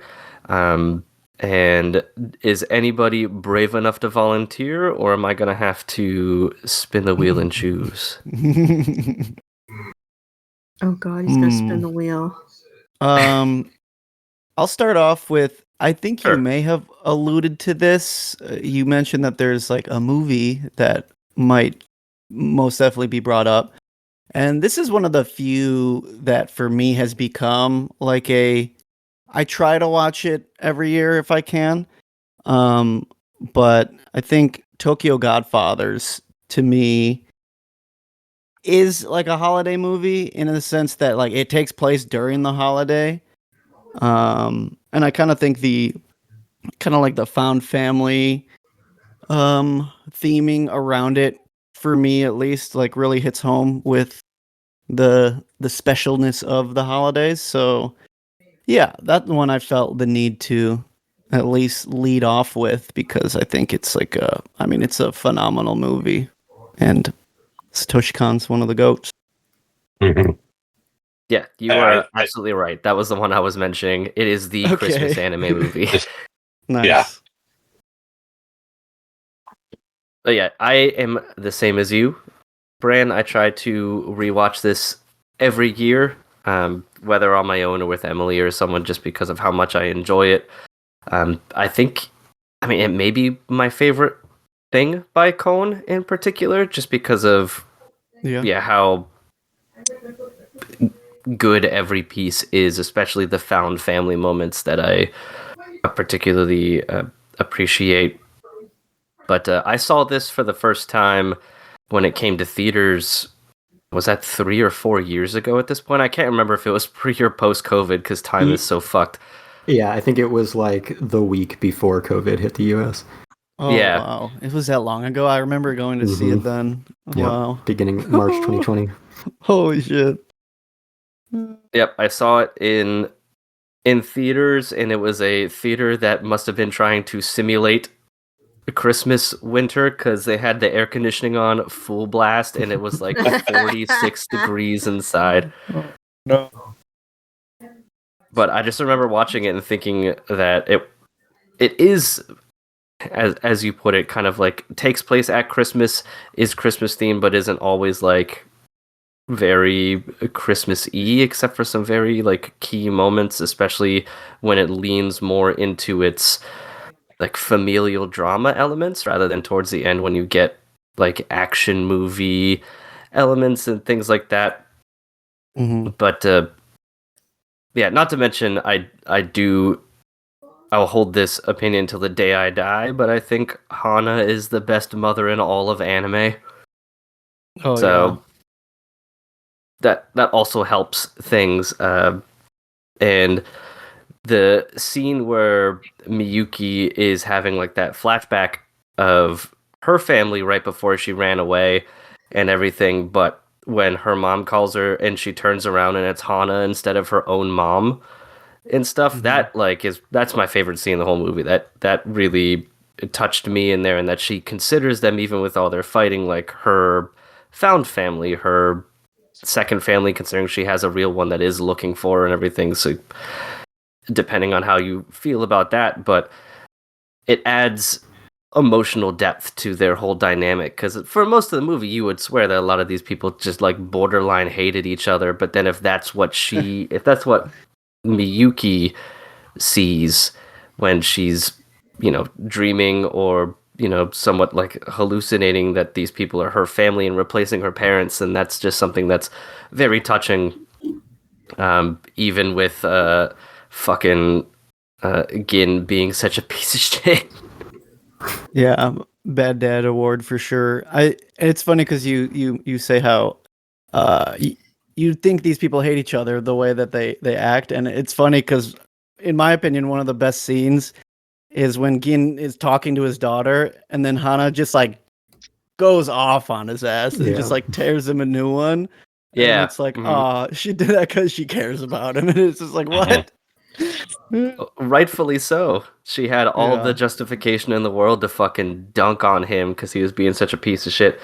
And is anybody brave enough to volunteer, or am I going to have to spin the wheel and choose? Oh god, he's gonna spin the wheel. I'll start off with, I think Sure. you may have alluded to this. You mentioned that there's like a movie that might most definitely be brought up. And this is one of the few that for me has become like I try to watch it every year if I can. But I think Tokyo Godfathers to me is like a holiday movie in the sense that like it takes place during the holiday. And I kind of think the found family theming around it, for me at least, like really hits home with the specialness of the holidays. So yeah, that one I felt the need to at least lead off with, because I think it's like it's a phenomenal movie, and Satoshi Kon's one of the goats. Mhm. Yeah, you are absolutely right. That was the one I was mentioning. It is the Okay. Christmas anime movie. Nice. Yeah. But yeah, I am the same as you, Bran. I try to rewatch this every year, whether on my own or with Emily or someone, just because of how much I enjoy it. It may be my favorite thing by Cone in particular, just because of how good every piece is, especially the found family moments that I particularly appreciate. But I saw this for the first time when it came to theaters. Was that 3 or 4 years ago at this point? I can't remember if it was pre or post COVID, because time is so fucked. Yeah, I think it was like the week before COVID hit the US. Oh, Yeah. wow. It was that long ago. I remember going to see it then. Yep. Wow. Beginning March 2020. Holy shit. Yep, I saw it in theaters, and it was a theater that must have been trying to simulate Christmas winter, because they had the air conditioning on full blast, and it was like 46 degrees inside. No. But I just remember watching it and thinking that it is, as you put it, kind of like takes place at Christmas, is Christmas themed, but isn't always like very Christmas-y, except for some very like key moments, especially when it leans more into its like familial drama elements rather than towards the end when you get like action movie elements and things like that. Mm-hmm. But yeah, not to mention I'll hold this opinion till the day I die, but I think Hana is the best mother in all of anime. Oh, So that also helps things. And the scene where Miyuki is having like that flashback of her family right before she ran away and everything, but when her mom calls her and she turns around and it's Hana instead of her own mom and stuff, that like that's my favorite scene in the whole movie. That really touched me in there, and that she considers them, even with all their fighting, like her found family, her second family, considering she has a real one that is looking for her and everything. So depending on how you feel about that, but it adds emotional depth to their whole dynamic, because for most of the movie you would swear that a lot of these people just like borderline hated each other, but then if that's what Miyuki sees when she's, you know, dreaming or, you know, somewhat like hallucinating that these people are her family and replacing her parents, and that's just something that's very touching, even with fucking Gin being such a piece of shit. Yeah, bad dad award for sure. It's funny because you say how you think these people hate each other the way that they act, and it's funny because in my opinion one of the best scenes is when Gin is talking to his daughter and then Hana just like goes off on his ass and just like tears him a new one. Yeah, and it's like, oh, she did that because she cares about him, and it's just like, what? Rightfully so. She had all the justification in the world to fucking dunk on him because he was being such a piece of shit.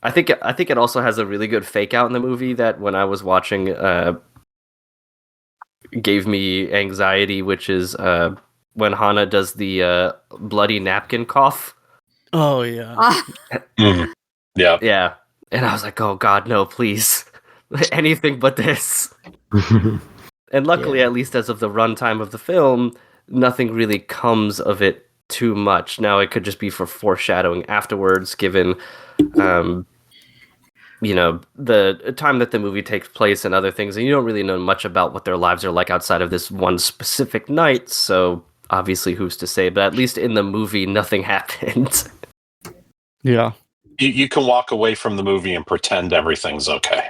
I think it also has a really good fake out in the movie that when I was watching gave me anxiety, which is when Hana does the bloody napkin cough. Oh yeah. Yeah. Yeah. And I was like, oh god, no, please. Anything but this. And luckily, at least as of the runtime of the film, nothing really comes of it too much. Now, it could just be for foreshadowing afterwards, given, you know, the time that the movie takes place and other things. And you don't really know much about what their lives are like outside of this one specific night. So, obviously, who's to say? But at least in the movie, nothing happened. Yeah. You can walk away from the movie and pretend everything's okay.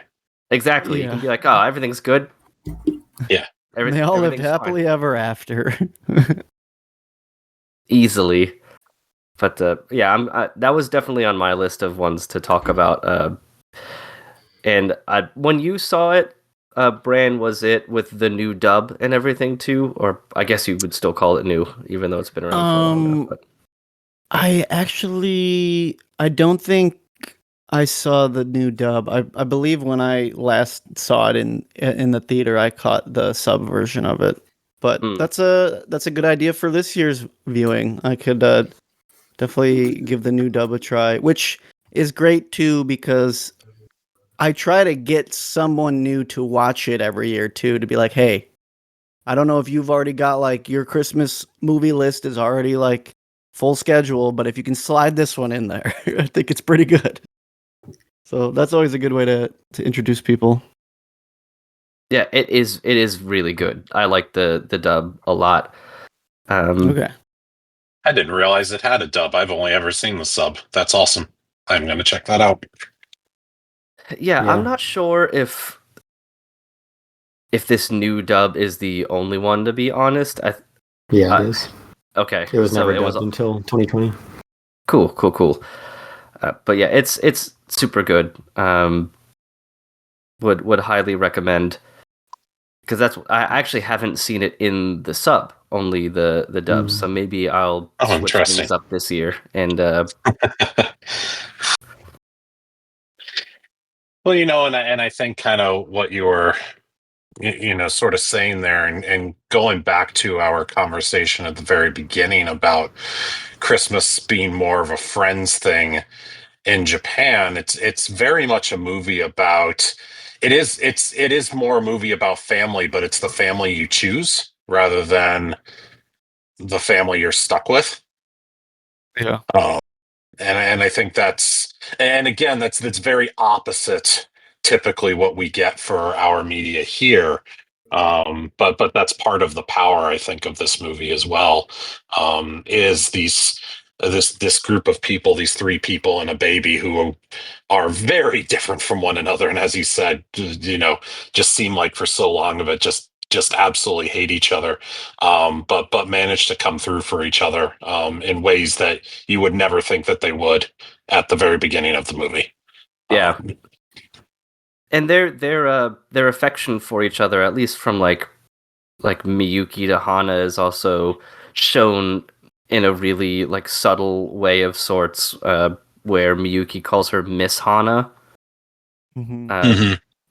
Exactly. You can be like, oh, everything's good. Yeah. They all lived happily ever after. Easily. But yeah, that was definitely on my list of ones to talk about. And when you saw it, Bran, was it with the new dub and everything too? Or I guess you would still call it new, even though it's been around for a while now. But. I don't think I saw the new dub. I believe when I last saw it in the theater, I caught the sub version of it. But that's a good idea for this year's viewing. I could definitely give the new dub a try, which is great too because I try to get someone new to watch it every year too, to be like, hey, I don't know if you've already got like your Christmas movie list is already like full schedule, but if you can slide this one in there, I think it's pretty good. So that's always a good way to introduce people. Yeah, it is really good. I like the dub a lot. Okay. I didn't realize it had a dub. I've only ever seen the sub. That's awesome. I'm going to check that out. Yeah, I'm not sure if this new dub is the only one, to be honest. Yeah, it is. Okay. It was never dubbed until 2020. Cool. But yeah, it's super good. Would highly recommend, because I actually haven't seen it in the sub, only the dub. So maybe I'll switch things up this year. And well, you know, and I think kind of what you were, you know, sort of saying there, and going back to our conversation at the very beginning about Christmas being more of a friends thing in Japan, it's very much a movie about. It is more a movie about family, but it's the family you choose rather than the family you're stuck with. Yeah. And I think and again, that's very opposite typically what we get for our media here. But that's part of the power, I think, of this movie as well, is these this group of people, these three people and a baby who are very different from one another, and as you said, just seem like for so long of it just absolutely hate each other, but manage to come through for each other in ways that you would never think that they would at the very beginning of the movie. Yeah. And their affection for each other, at least from like Miyuki to Hana, is also shown in a really like subtle way of sorts, where Miyuki calls her Miss Hana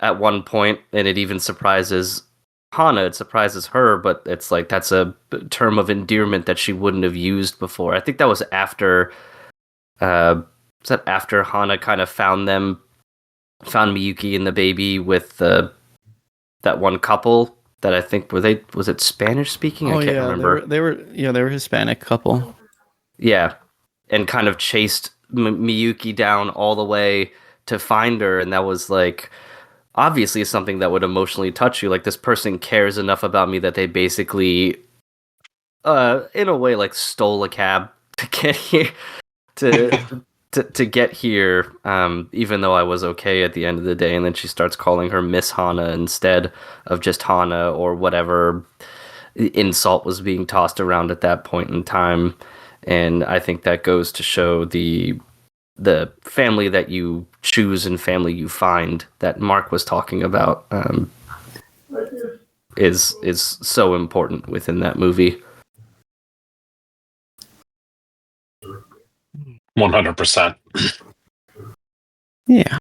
at one point, and it even surprises Hana. It surprises her, but it's like that's a term of endearment that she wouldn't have used before. I think that was after Hana kind of found Miyuki and the baby with that one couple that I think was it Spanish speaking? I can't remember. They were Hispanic couple. Yeah, and kind of chased Miyuki down all the way to find her, and that was like obviously something that would emotionally touch you. Like, this person cares enough about me that they basically, in a way, like stole a cab to get here to get here, even though I was okay at the end of the day. And then she starts calling her Miss Hana instead of just Hana, or whatever insult was being tossed around at that point in time. And I think that goes to show the family that you choose and family you find that Mark was talking about is so important within that movie. 100%. Yeah.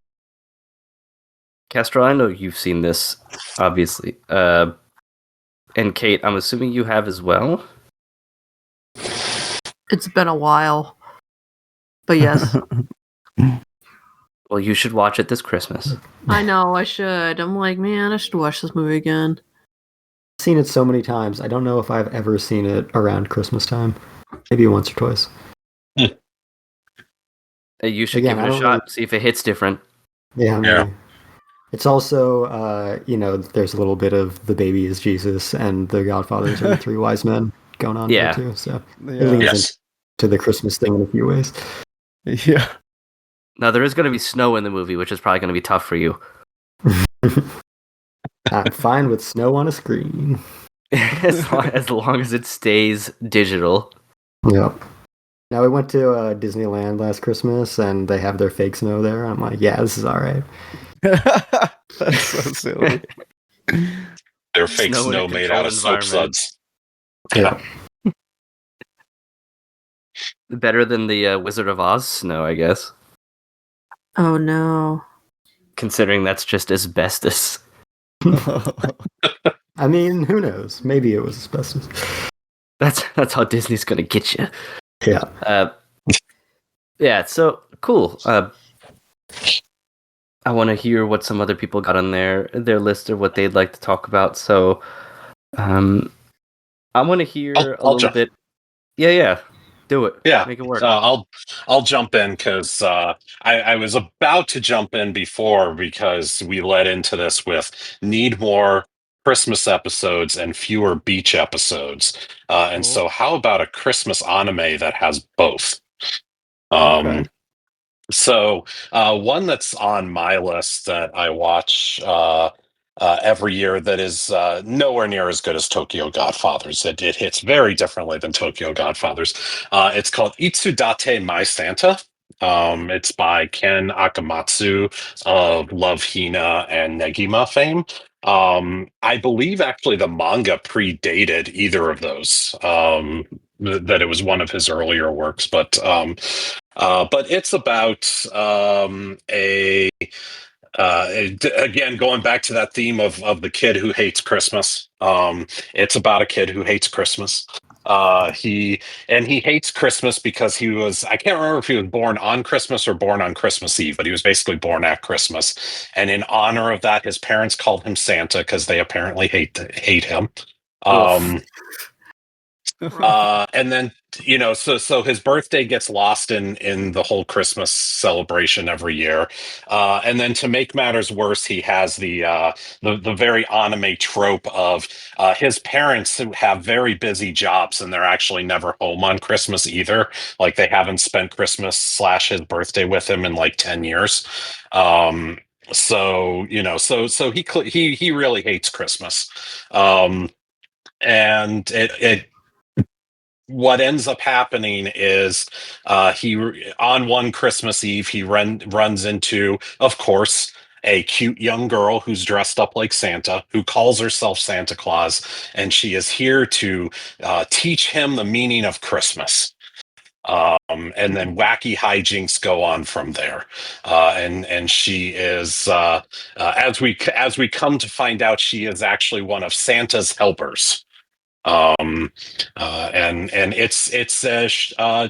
Castro, I know you've seen this, obviously. And Kate, I'm assuming you have as well? It's been a while. But yes. Well, you should watch it this Christmas. I know, I should. I'm like, man, I should watch this movie again. I've seen it so many times. I don't know if I've ever seen it around Christmas time. Maybe once or twice. You should give it a shot, see if it hits different. Yeah. Maybe. It's also, there's a little bit of the baby is Jesus and the Godfathers are the three wise men going on there too. So it leads into the Christmas thing in a few ways. Yeah. Now, there is going to be snow in the movie, which is probably going to be tough for you. I'm fine with snow on a screen. as long as it stays digital. Yep. Now, we went to Disneyland last Christmas, and they have their fake snow there. I'm like, yeah, this is all right. That's so silly. Their fake snow made out of soap suds. Yeah. Better than the Wizard of Oz snow, I guess. Oh, no. Considering that's just asbestos. I mean, who knows? Maybe it was asbestos. That's how Disney's going to get you. Yeah. Yeah, so cool. I want to hear what some other people got on their list or what they'd like to talk about. So I want to hear a little bit. Yeah. Do it. Yeah. Make it work. I'll jump in because I was about to jump in before because we led into this with need more Christmas episodes and fewer beach episodes. And so how about a Christmas anime that has both? Okay. So one that's on my list that I watch every year that is nowhere near as good as Tokyo Godfathers. It hits very differently than Tokyo Godfathers. It's called Itsudate My Santa. It's by Ken Akamatsu of Love Hina and Negima fame. I believe actually the manga predated either of those. That it was one of his earlier works, but it's about again, going back to that theme of the kid who hates Christmas. It's about a kid who hates Christmas. He hates Christmas because I can't remember if he was born on Christmas or born on Christmas Eve, but he was basically born at Christmas. And in honor of that, his parents called him Santa because they apparently hate him. And then so his birthday gets lost in the whole Christmas celebration every year, and then to make matters worse, he has the very anime trope of his parents who have very busy jobs and they're actually never home on Christmas either. Like they haven't spent Christmas slash his birthday with him in like 10 years. So so he really hates Christmas. And it what ends up happening is on one Christmas Eve he runs into, of course, a cute young girl who's dressed up like Santa, who calls herself Santa Claus, and she is here to teach him the meaning of Christmas. And then wacky hijinks go on from there, and she is, as we come to find out, she is actually one of Santa's helpers. And it's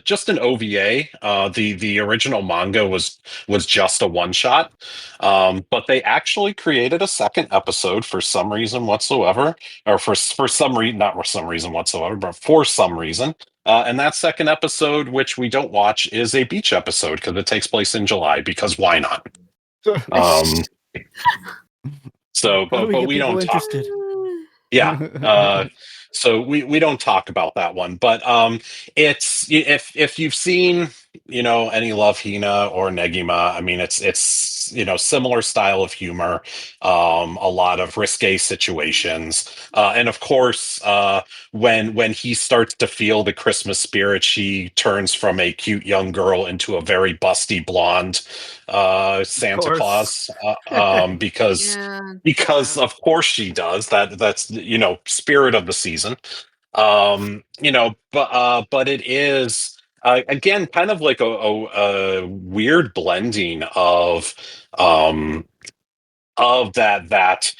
just an OVA. The original manga was just a one shot, but they actually created a second episode for some reason whatsoever, or for some reason, not for some reason whatsoever, but for some reason. And that second episode, which we don't watch, is a beach episode because it takes place in July. Because why not? Um, so, How do but we get we people don't talk. interested? Yeah. So we don't talk about that one, but it's if you've seen any Love Hina or Negima, I mean it's similar style of humor, a lot of risque situations, and of course when he starts to feel the Christmas spirit, she turns from a cute young girl into a very busty blonde Santa course. Yeah, because of course she does. That's spirit of the season. But it is again kind of like a weird blending of that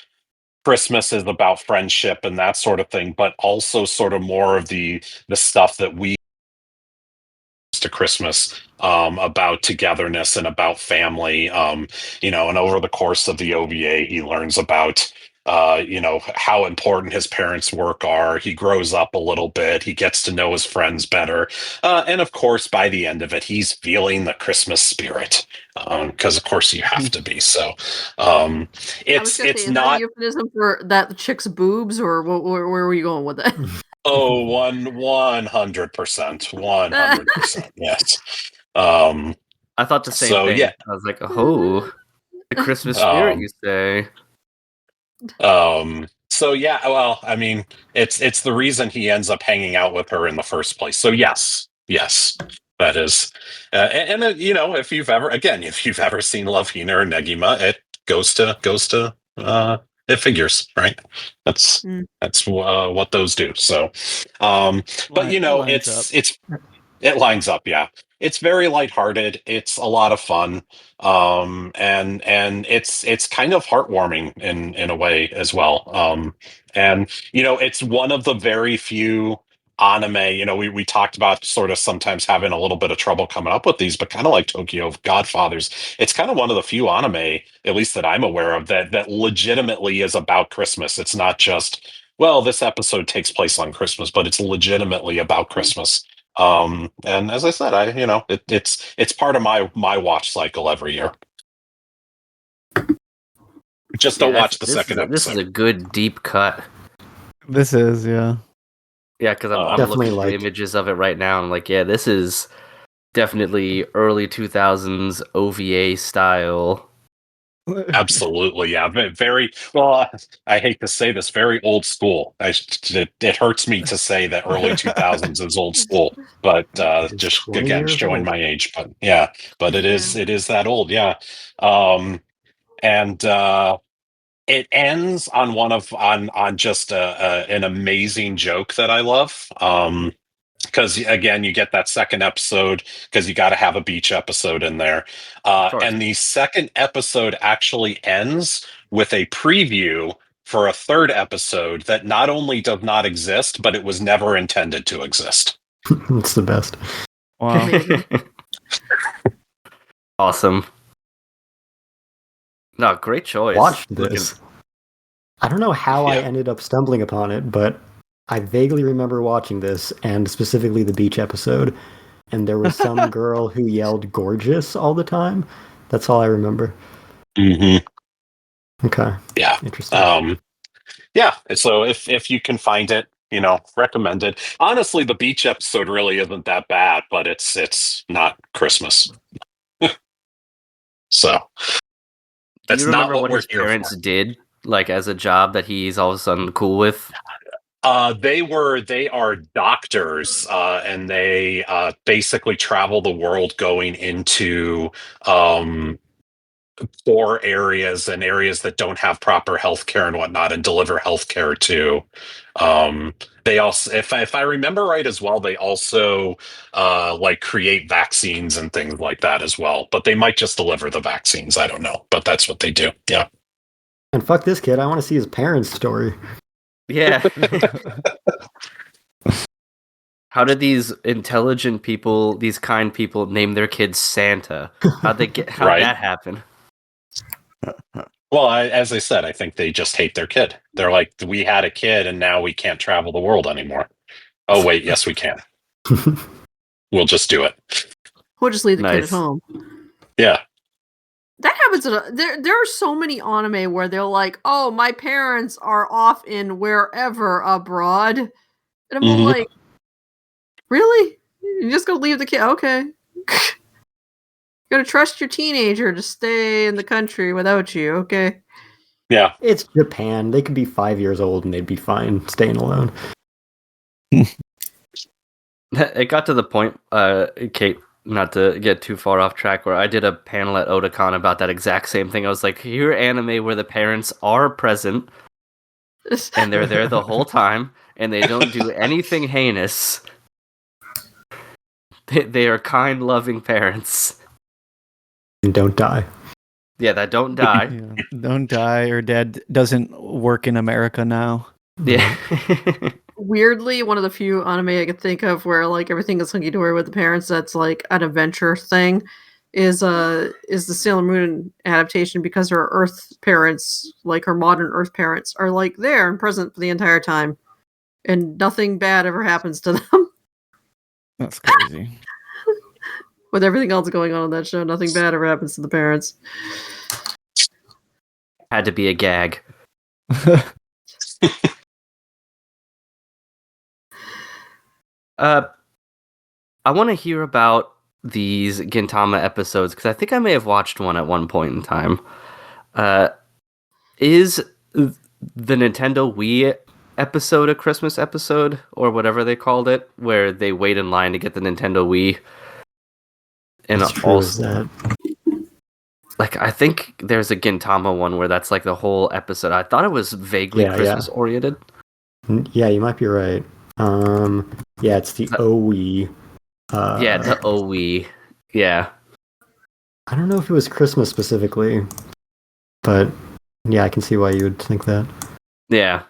Christmas is about friendship and that sort of thing, but also sort of more of the stuff that we to Christmas, about togetherness and about family. And over the course of the OVA, he learns about how important his parents' work are. He grows up a little bit. He gets to know his friends better, and of course, by the end of it, he's feeling the Christmas spirit because, of course, you have to be. So, I was gonna say, it's is that a not. euphemism for that chick's boobs, or where were you going with that? Oh, 100%, 100%. Yes. Um, I thought the same so thing. yeah. I was like, oh, the Christmas spirit, Um, you say? so yeah, well, I mean, it's the reason he ends up hanging out with her in the first place. So yes, that is, if you've ever seen Love Hina or Negima, it goes to it figures, right? That's Mm. that's what those do. So, but It lines up. it lines up, yeah. It's very lighthearted. It's a lot of fun, and it's kind of heartwarming in a way as well. And it's one of the very few anime. We talked about sort of sometimes having a little bit of trouble coming up with these, but kind of like Tokyo Godfathers, it's kind of one of the few anime, at least that I'm aware of, that legitimately is about Christmas. It's not just, well, this episode takes place on Christmas, but it's legitimately about Christmas. And as I said, it's part of my watch cycle every year. Just don't watch the second This is episode. a good deep cut. This is, yeah. Yeah, because I'm Definitely looking through like- images of it right now. And I'm like, yeah, this is definitely early 2000s OVA style. Absolutely, yeah. Very well. I hate to say this, very old school. It hurts me to say that early 2000s is old school, but It's just 20 again years showing old. my age. But yeah, but it is that old, yeah. And it ends on on just an amazing joke that I love. Because again, you get that second episode because you got to have a beach episode in there, Of course. and the second episode actually ends with a preview for a third episode that not only does not exist, but it was never intended to exist. It's the best. Wow. Amazing. Awesome. No, great choice. Watch Looking- this. I don't know how I Yeah. ended up stumbling upon it, but I vaguely remember watching this, and specifically the beach episode, and there was some girl who yelled "gorgeous" all the time. That's all I remember. Mm-hmm. Okay. Yeah. Interesting. Yeah. So if you can find it, recommend it. Honestly, the beach episode really isn't that bad, but it's not Christmas. So Do that's you not remember what what we're his here parents for. did, like as a job that he's all of a sudden cool with? They are doctors, and they basically travel the world going into um, poor areas and areas that don't have proper health care and whatnot, and deliver health care to. Um, they also, if I remember right as well, they also like create vaccines and things like that as well. But they might just deliver the vaccines. I don't know, but that's what they do. Yeah. And fuck this kid. I want to see his parents' story. Yeah. How did these intelligent people, these kind people, name their kids Santa? How'd Right. that happen? Well, as I said, I think they just hate their kid. They're like, we had a kid and now we can't travel the world anymore. Oh, wait, yes, we can. We'll just do it. We'll just leave the kid at Nice. home. Yeah. That happens. There are so many anime where they're like, "Oh, my parents are off in wherever abroad," and I'm all Mhm. like, "Really? You just gonna leave the kid? Okay, gonna trust your teenager to stay in the country without you? Okay." Yeah. It's Japan. They could be 5 years old and they'd be fine staying alone. It got to the point, Kate, not to get too far off track, where I did a panel at Otakon about that exact same thing. I was like, here anime where the parents are present and they're there the whole time and they don't do anything heinous. They are kind, loving parents. And don't die. Yeah, that don't die. Yeah. Don't die, or dad doesn't work in America now. Yeah. Weirdly, one of the few anime I could think of where like everything is hunky dory with the parents that's like an adventure thing is the Sailor Moon adaptation, because her Earth parents, like her modern Earth parents, are like there and present for the entire time, and nothing bad ever happens to them. That's crazy. With everything else going on in that show, nothing bad ever happens to the parents. Had to be a gag. I want to hear about these Gintama episodes because I think I may have watched one at one point in time. Is the Nintendo Wii episode a Christmas episode or whatever they called it, where they wait in line to get the Nintendo Wii? And How true is that? like, I think there's a Gintama one where that's like the whole episode. I thought it was vaguely Yeah, Christmas oriented. Yeah, you might be right. Yeah, it's the OE. Yeah, the OE. Yeah. I don't know if it was Christmas specifically, but yeah, I can see why you would think that. Yeah.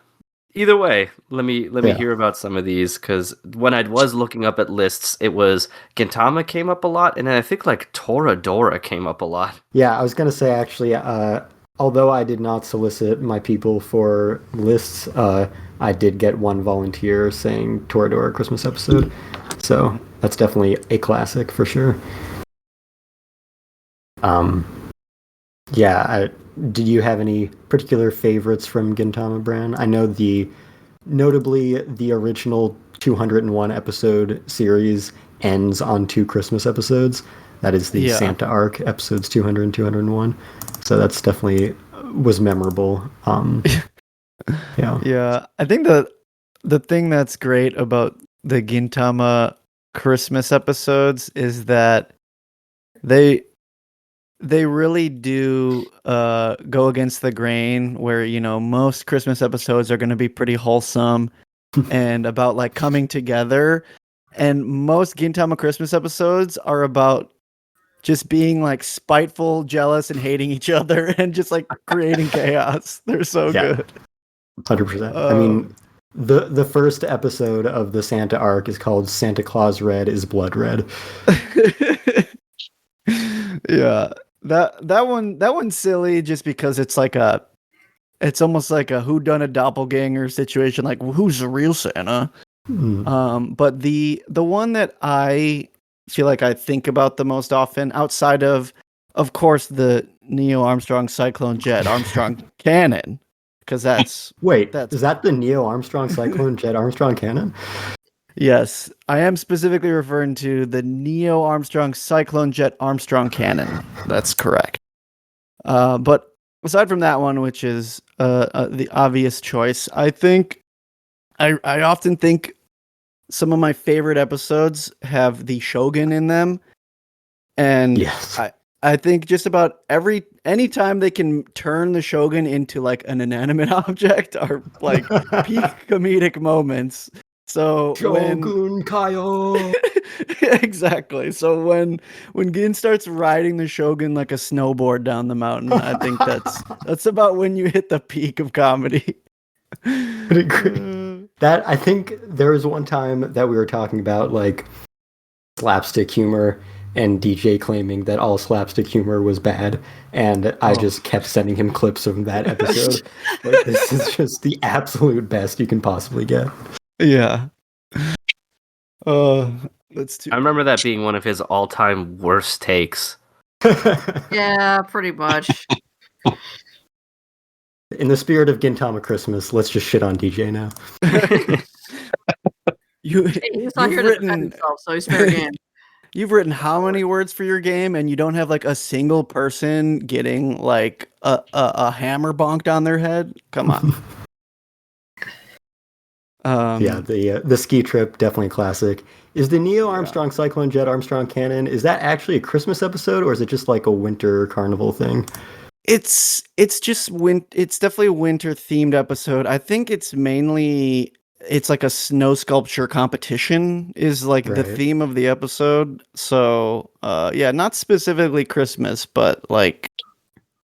Either way, let me Yeah. hear about some of these, because when I was looking up at lists, it was Gintama came up a lot, and then I think like Toradora came up a lot. Yeah, I was gonna say actually, although I did not solicit my people for lists, I did get one volunteer saying Toradora Christmas episode, so that's definitely a classic for sure. Yeah, did you have any particular favorites from Gintama, Bran? I know notably the original 201 episode series ends on 2 Christmas episodes. That is the Santa arc, episodes 200 and 201. So that's definitely was memorable. Yeah. Yeah, I think the thing that's great about the Gintama Christmas episodes is that they really do go against the grain, where most Christmas episodes are going to be pretty wholesome and about like coming together, and most Gintama Christmas episodes are about just being like spiteful, jealous, and hating each other and just like creating chaos. They're so good. 100%. I mean, the first episode of the Santa arc is called Santa Claus Red is Blood Red. Yeah. That one's silly just because it's like It's almost like a whodunit doppelganger situation. Like, who's the real Santa? But the one that I feel like I think about the most often, outside of course, the Neil Armstrong Cyclone Jet Armstrong cannon, because that's is that the Neil Armstrong Cyclone Jet Armstrong cannon? Yes, I am specifically referring to the Neo Armstrong Cyclone Jet Armstrong cannon. That's correct. But aside from that one, which is the obvious choice, I think I often think some of my favorite episodes have the Shogun in them, and Yes. I think just about anytime they can turn the Shogun into like an inanimate object are like peak comedic moments. So Shogun Kaio. exactly. So when Gin starts riding the Shogun like a snowboard down the mountain, I think that's about when you hit the peak of comedy. That I think there was one time that we were talking about like slapstick humor and DJ claiming that all slapstick humor was bad, and I just kept sending him clips from that episode. Like, this is just the absolute best you can possibly get. Yeah. That's too. I remember that being one of his all-time worst takes. Yeah, pretty much. In the spirit of Gintama Christmas, let's just shit on DJ now. He's not here to defend himself, so he's fair game. You've written how many words for your game, and you don't have like a single person getting like a hammer bonked on their head? Come on. Yeah, the ski trip, definitely classic. Is the Neo Armstrong Cyclone Jet Armstrong cannon, is that actually a Christmas episode, or is it just like a winter carnival thing? It's definitely a winter themed episode. I think it's like a snow sculpture competition is like the theme of the episode. So yeah, not specifically Christmas, but like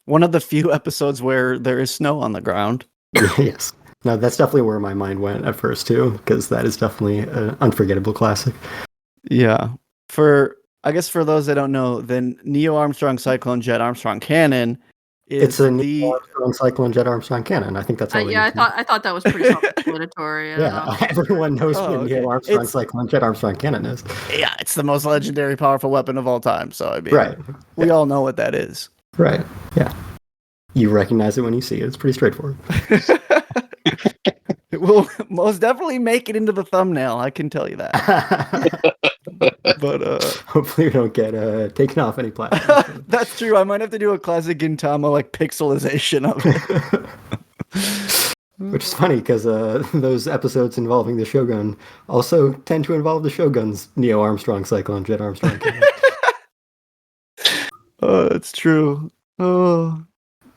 one of the few episodes where there is snow on the ground. Yes. No, that's definitely where my mind went at first too, because that is definitely an unforgettable classic. Yeah. I guess for those that don't know, then Neo Armstrong Cyclone Jet Armstrong cannon it's a Neo Armstrong Cyclone Jet Armstrong cannon. I think that's all. Yeah, I thought that was pretty self-explanatory. Yeah, everyone knows what Neil Armstrong Cyclone Jet Armstrong cannon is. Yeah, it's the most legendary, powerful weapon of all time. So I mean, we all know what that is. Right. Yeah. You recognize it when you see it. It's pretty straightforward. It will most definitely make it into the thumbnail. I can tell you that. But hopefully we don't get taken off any platform. That's true. I might have to do a classic Gintama like pixelization of it. Which is funny because those episodes involving the Shogun also tend to involve the Shogun's Neo Armstrong Cyclone Jet Armstrong cannon. Oh, that's true. Oh,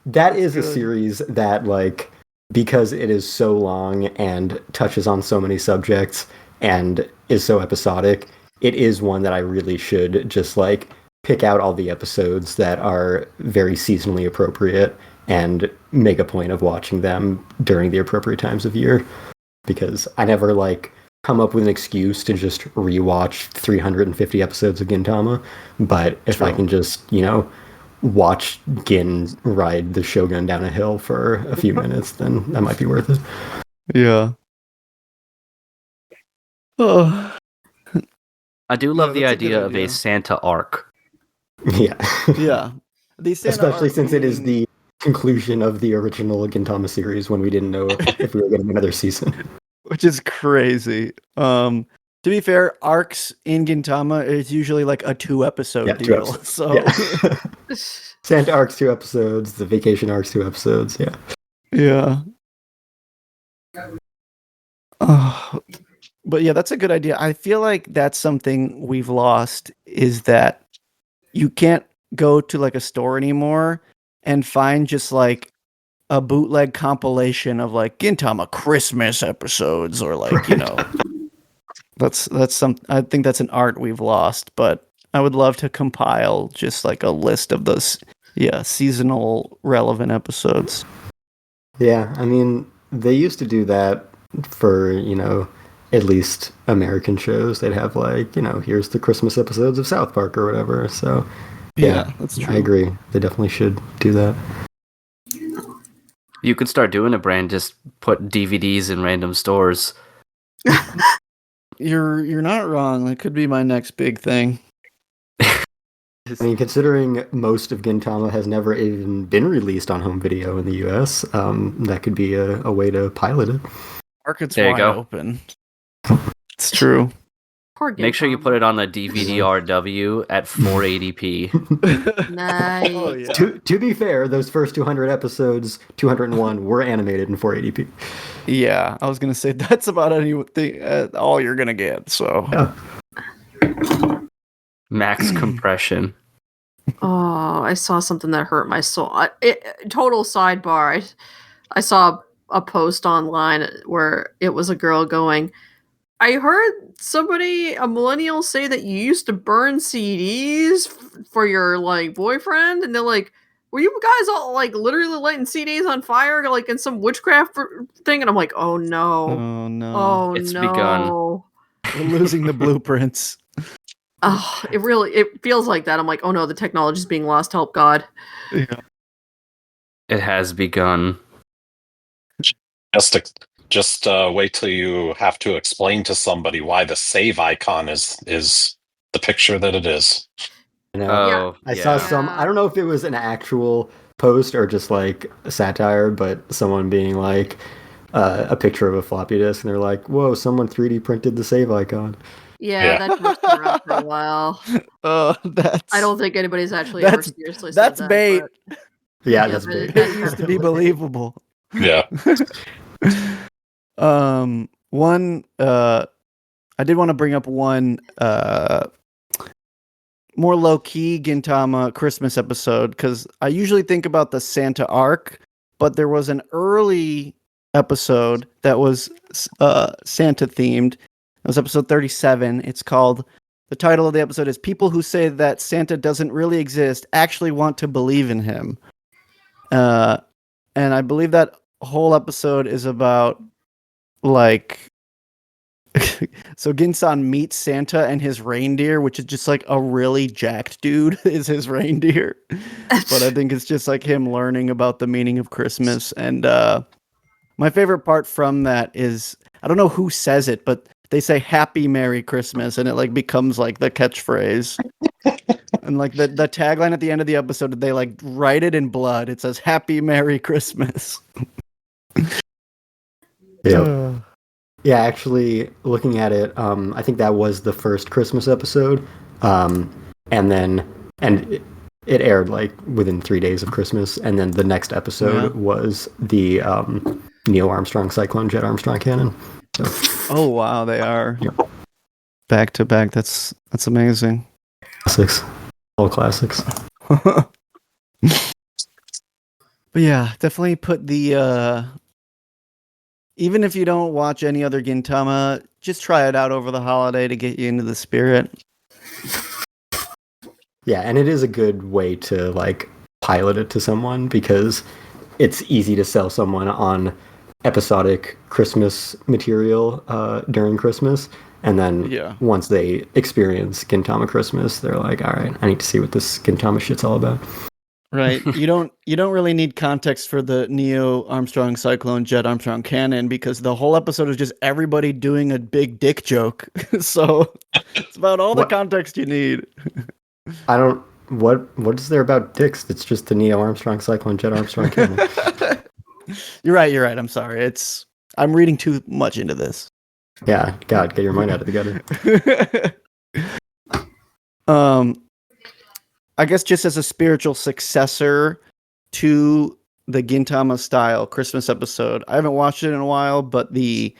that is a series that, like, because it is so long and touches on so many subjects and is so episodic, it is one that I really should just like pick out all the episodes that are very seasonally appropriate and make a point of watching them during the appropriate times of year, because I never like come up with an excuse to just rewatch 350 episodes of Gintama. But if I can just, watch Gin ride the Shogun down a hill for a few minutes, then that might be worth it. Yeah. Oh. I do love the idea of a Santa arc. Yeah. Yeah. Especially since it is the conclusion of the original Gintama series when we didn't know if we were getting another season. Which is crazy. To be fair, arcs in Gintama is usually like a 2-episode deal. So Santa arcs 2 episodes, the vacation arcs 2 episodes, yeah. Yeah. But yeah, that's a good idea. I feel like that's something we've lost, is that you can't go to like a store anymore and find just like a bootleg compilation of like Gintama Christmas episodes, or like, that's I think that's an art we've lost, but I would love to compile just like a list of those seasonal relevant episodes. Yeah, I mean, they used to do that for, at least American shows. They'd have like, here's the Christmas episodes of South Park or whatever. So yeah, that's true. I agree. They definitely should do that. You could start doing a brand, just put DVDs in random stores. You're not wrong. That could be my next big thing. I mean, considering most of Gintama has never even been released on home video in the US, that could be a way to pilot it. Market's There you wide go. open. It's true. Poor Make sure you Gintama. put it on the DVD-RW at 480p. Nice. Oh, yeah. To be fair, those first 200 episodes, 201, were animated in 480p. Yeah, I was gonna say that's about anything, all you're gonna get. So Yeah. Max compression. Oh, I saw something that hurt my soul. Total sidebar. I saw a post online where it was a girl going, I heard a millennial say that you used to burn CDs for your like boyfriend, and they're like, were you guys all like literally lighting CDs on fire like in some witchcraft thing? And I'm like, oh no. oh no, Oh It's no. begun. we're losing the blueprints. Oh, it feels like that. I'm like, oh no, the technology's being lost. Help God. Yeah. It has begun. Just wait till you have to explain to somebody why the save icon is the picture that it is. You know, Oh, I saw some. I don't know if it was an actual post or just like a satire, but someone being like a picture of a floppy disk, and they're like, "Whoa, someone 3D printed the save icon." Yeah, that joke's been around for a while. That's. I don't think anybody's actually ever That's- seriously said that's that. bait. but- Yeah, Yeah, that's but big. that- It used to be believable. Yeah. One. I did want to bring up one. More low-key Gintama Christmas episode, because I usually think about the Santa arc, but there was an early episode that was Santa themed. It was episode 37. It's called, the title of the episode is People Who Say That Santa Doesn't Really Exist Actually Want to Believe in Him. And I believe that whole episode is about like so Ginsan meets Santa and his reindeer, which is just like a really jacked dude is his reindeer. But I think it's just like him learning about the meaning of Christmas. And my favorite part from that is, I don't know who says it, but they say Happy Merry Christmas, and it like becomes like the catchphrase. And like the tagline at the end of the episode, they like write it in blood. It says Happy Merry Christmas. Yeah. Yeah, actually, looking at it, I think that was the first Christmas episode, and it aired like within 3 days of Christmas, and then the next episode was the Neil Armstrong Cyclone Jet Armstrong Cannon. So, Oh wow, they are back to back. That's amazing. classics, all classics. But yeah, definitely put the even if you don't watch any other Gintama, just try it out over the holiday to get you into the spirit. Yeah, and it is a good way to like pilot it to someone, because it's easy to sell someone on episodic Christmas material during Christmas, and then once they experience Gintama Christmas, they're like, all right, I need to see what this Gintama shit's all about. Right. You don't really need context for the Neo Armstrong Cyclone Jet Armstrong Cannon, because the whole episode is just everybody doing a big dick joke. So it's about all the context you need. I don't what is there about dicks? It's just the Neo Armstrong Cyclone Jet Armstrong Cannon. You're right. I'm sorry. I'm reading too much into this. Yeah, God, get your mind out of the gutter. I guess just as a spiritual successor to the Gintama style Christmas episode, I haven't watched it in a while, but the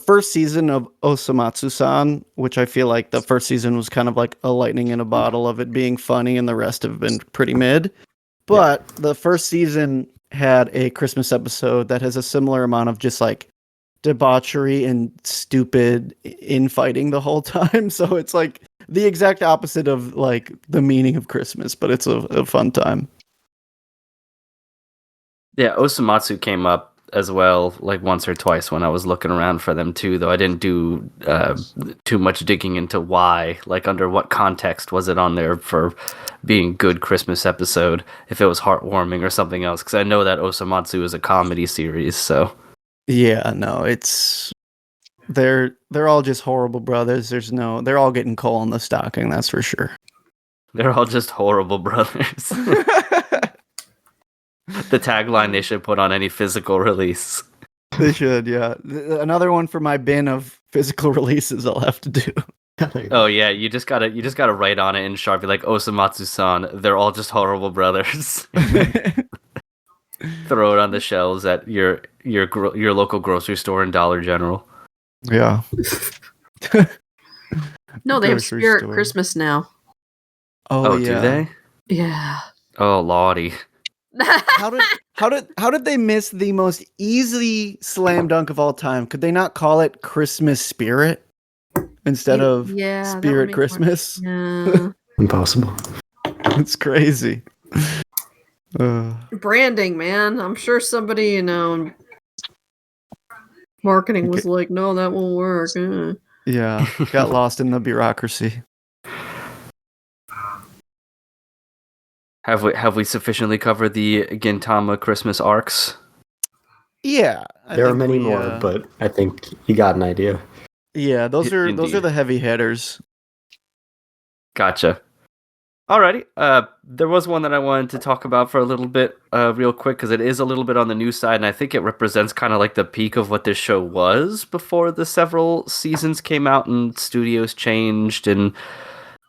first season of Osamatsu-san, which I feel like the first season was kind of like a lightning in a bottle of it being funny, and the rest have been pretty mid. But the first season had a Christmas episode that has a similar amount of just like debauchery and stupid infighting the whole time. So it's like the exact opposite of like the meaning of Christmas, but it's a fun time. Yeah, Osamatsu came up as well, like once or twice when I was looking around for them too. Though I didn't do too much digging into why, like under what context was it on there for being good Christmas episode, if it was heartwarming or something else. Because I know that Osamatsu is a comedy series, so Yeah, no, it's they're all just horrible brothers. They're all getting coal in the stocking, that's for sure. they're all just horrible brothers. The tagline they should put on any physical release. They should, yeah. Another one for my bin of physical releases I'll have to do. Oh yeah, you just gotta write on it in Sharpie like Osamatsu-san. They're all just horrible brothers. Throw it on the shelves at your local grocery store and Dollar General. Yeah. No, they have Grocery Spirit store. Christmas now. Oh, Do yeah. they? Yeah. Oh lordy. How did they miss the most easy slam dunk of all time? Could they not call it Christmas Spirit instead of Yeah, that would Spirit make more- Christmas? Yeah. Impossible. It's crazy. Branding, man. I'm sure somebody, in marketing was like, no, that won't work. Yeah, got lost in the bureaucracy. Have we sufficiently covered the Gintama Christmas arcs? Yeah, There are many more, but I think you got an idea. yeah, those are Indeed. the heavy hitters. Gotcha. Alrighty. There was one that I wanted to talk about for a little bit, real quick, because it is a little bit on the new side, and I think it represents kind of like the peak of what this show was before the several seasons came out and studios changed and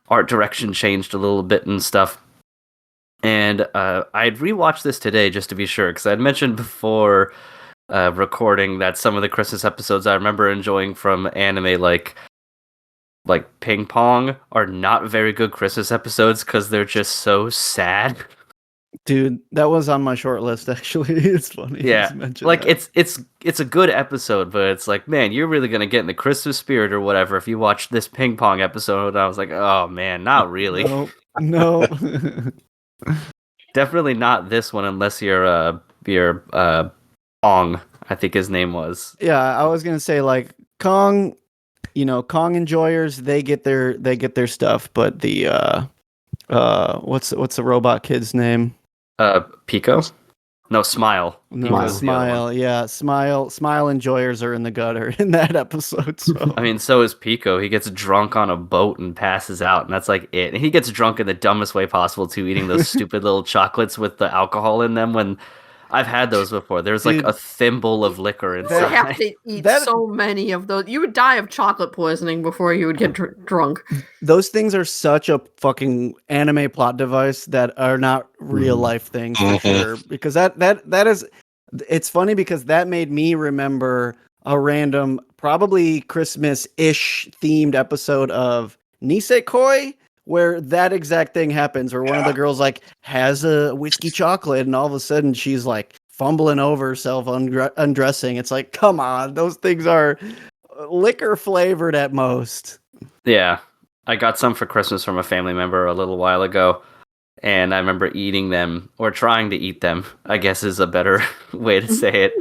art direction changed a little bit and stuff. And I'd rewatched this today just to be sure, because I'd mentioned before recording that some of the Christmas episodes I remember enjoying from anime, like Ping Pong, are not very good Christmas episodes because they're just so sad. Dude, that was on my short list actually. It's funny. Yeah, you mentioned like that. it's a good episode, but it's like, man, you're really gonna get in the Christmas spirit or whatever if you watch this Ping Pong episode. I was like, oh man, not really. No. Definitely not this one unless you're Pong, I think his name was. Yeah, I was gonna say like Kong, Kong enjoyers, they get their stuff, but the what's the robot kid's name? Pico? No, Smile. No, Pico's the other one. Smile. Yeah, Smile enjoyers are in the gutter in that episode. So I mean, so is Pico. He gets drunk on a boat and passes out, and that's like it. And he gets drunk in the dumbest way possible too, eating those stupid little chocolates with the alcohol in them. When I've had those before, there's like Dude, a thimble of liquor You inside. have to eat That- so many of those. You would die of chocolate poisoning before you would get drunk. those things are such a fucking anime plot device that are not real life things for sure. Because that is, it's funny because that made me remember a random, probably Christmas-ish themed episode of Nisekoi, where that exact thing happens, where one of the girls like has a whiskey chocolate, and all of a sudden she's like fumbling over herself, undressing. It's like, come on, those things are liquor flavored at most. Yeah, I got some for Christmas from a family member a little while ago, and I remember eating them, or trying to eat them, I guess is a better way to say it.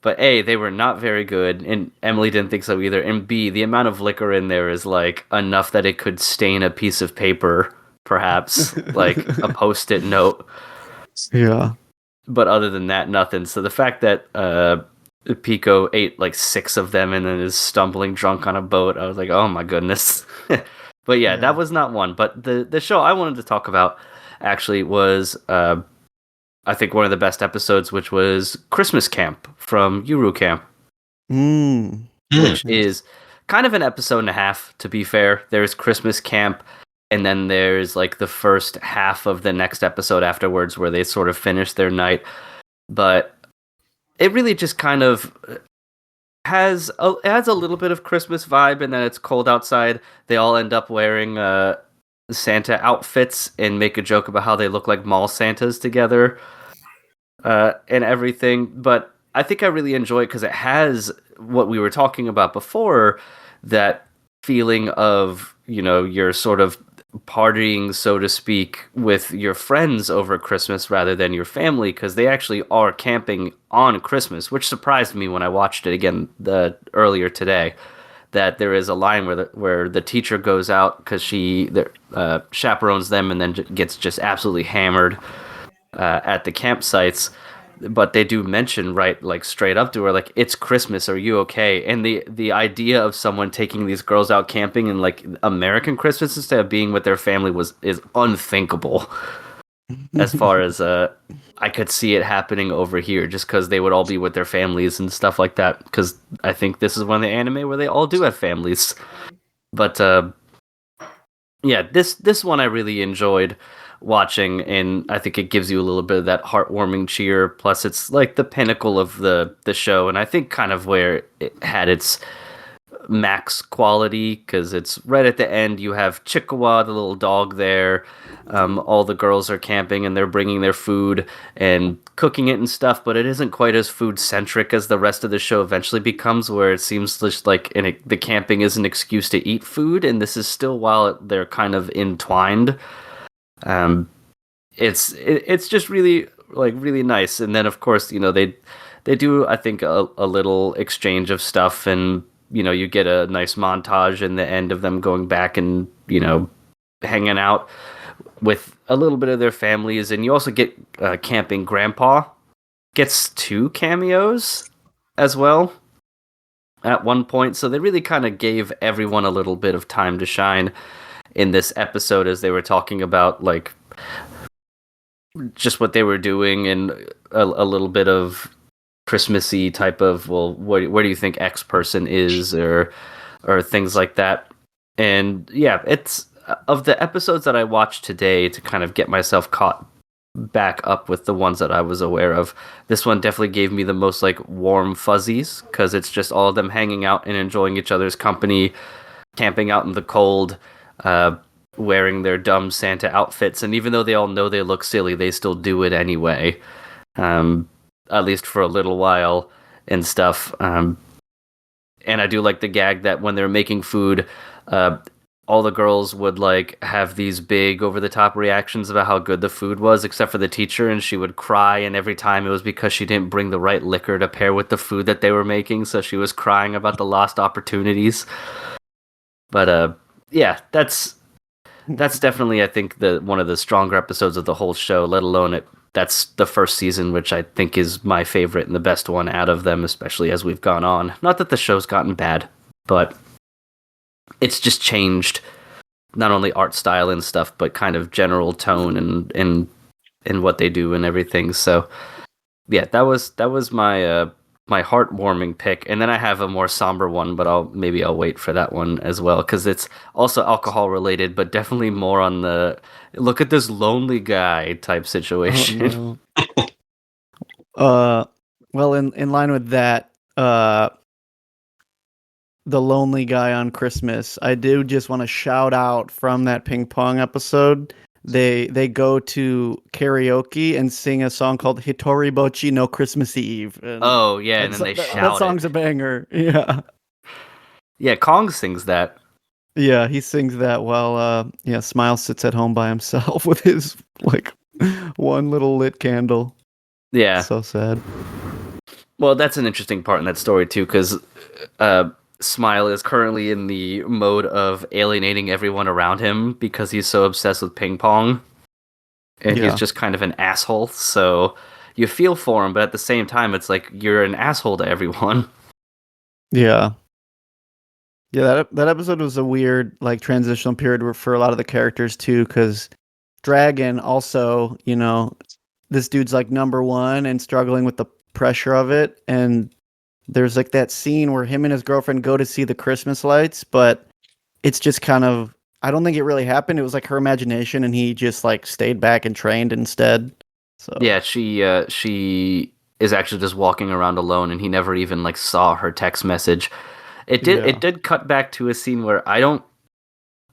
But A, they were not very good, and Emily didn't think so either. And B, the amount of liquor in there is like enough that it could stain a piece of paper, perhaps, like a post-it note. Yeah. But other than that, nothing. So the fact that Pico ate like 6 of them and then is stumbling drunk on a boat, I was like, oh my goodness. But yeah, that was not one. But the show I wanted to talk about actually was, I think, one of the best episodes, which was Christmas Camp from Yuru Camp, which is kind of an episode and a half, to be fair. There's Christmas Camp, and then there's like the first half of the next episode afterwards where they sort of finish their night. But it really just kind of adds a little bit of Christmas vibe, and then it's cold outside. They all end up wearing Santa outfits and make a joke about how they look like mall Santas together and everything. But I think I really enjoy it because it has what we were talking about before, that feeling of, your sort of partying, so to speak, with your friends over Christmas rather than your family, because they actually are camping on Christmas, which surprised me when I watched it again earlier today. That there is a line where the teacher goes out because she chaperones them and then gets just absolutely hammered at the campsites. But they do mention, right, like straight up to her, like, it's Christmas, are you okay? And the idea of someone taking these girls out camping in like American Christmas instead of being with their family is unthinkable. As far as I could see it happening over here, just because they would all be with their families and stuff like that. Because I think this is one of the anime where they all do have families. But yeah, this one I really enjoyed watching, and I think it gives you a little bit of that heartwarming cheer. Plus, it's like the pinnacle of the show, and I think kind of where it had its max quality, because it's right at the end. You have Chikawa, the little dog there. All the girls are camping, and they're bringing their food and cooking it and stuff, but it isn't quite as food centric as the rest of the show eventually becomes, where it seems just like the camping is an excuse to eat food, and this is still while they're kind of entwined. It's just really really nice. And then of course, they do, I think, a little exchange of stuff, and you get a nice montage in the end of them going back and hanging out with a little bit of their families. And you also get camping grandpa gets 2 cameos as well at one point, so they really kind of gave everyone a little bit of time to shine in this episode, as they were talking about like just what they were doing, and a little bit of Christmassy type of, well, where do you think X person is, or things like that. And yeah, it's of the episodes that I watched today to kind of get myself caught back up with the ones that I was aware of, this one definitely gave me the most like warm fuzzies, because it's just all of them hanging out and enjoying each other's company, camping out in the cold, wearing their dumb Santa outfits, and even though they all know they look silly, they still do it anyway, at least for a little while and stuff. And I do like the gag that when they're making food, all the girls would like have these big over-the-top reactions about how good the food was, except for the teacher, and she would cry, and every time it was because she didn't bring the right liquor to pair with the food that they were making, so she was crying about the lost opportunities. But yeah, that's definitely, I think, one of the stronger episodes of the whole show, let alone that's the first season, which I think is my favorite and the best one out of them, especially as we've gone on. Not that the show's gotten bad, but it's just changed not only art style and stuff, but kind of general tone and what they do and everything. So yeah, that was my my heartwarming pick. And then I have a more somber one, but I'll wait for that one as well, because it's also alcohol related, but definitely more on the look at this lonely guy type situation. Oh, no. Well, in line with that, the lonely guy on Christmas, I do just want to shout out from that ping pong episode. They go to karaoke and sing a song called Hitori Bochi no Christmas Eve. And oh yeah, and then they shout that song's a banger. Yeah. Yeah, Kong sings that. Yeah, he sings that while Smile sits at home by himself with his like one little lit candle. Yeah. So sad. Well, that's an interesting part in that story too, because Smile is currently in the mode of alienating everyone around him because he's so obsessed with ping pong, and he's just kind of an asshole. So you feel for him, but at the same time, it's like you're an asshole to everyone. Yeah, that episode was a weird like transitional period for a lot of the characters too, because Dragon also, this dude's like number one and struggling with the pressure of it, and there's like that scene where him and his girlfriend go to see the Christmas lights, but it's just kind of, I don't think it really happened. It was like her imagination, and he just like stayed back and trained instead. So yeah, she is actually just walking around alone, and he never even like saw her text message. It did cut back to a scene where I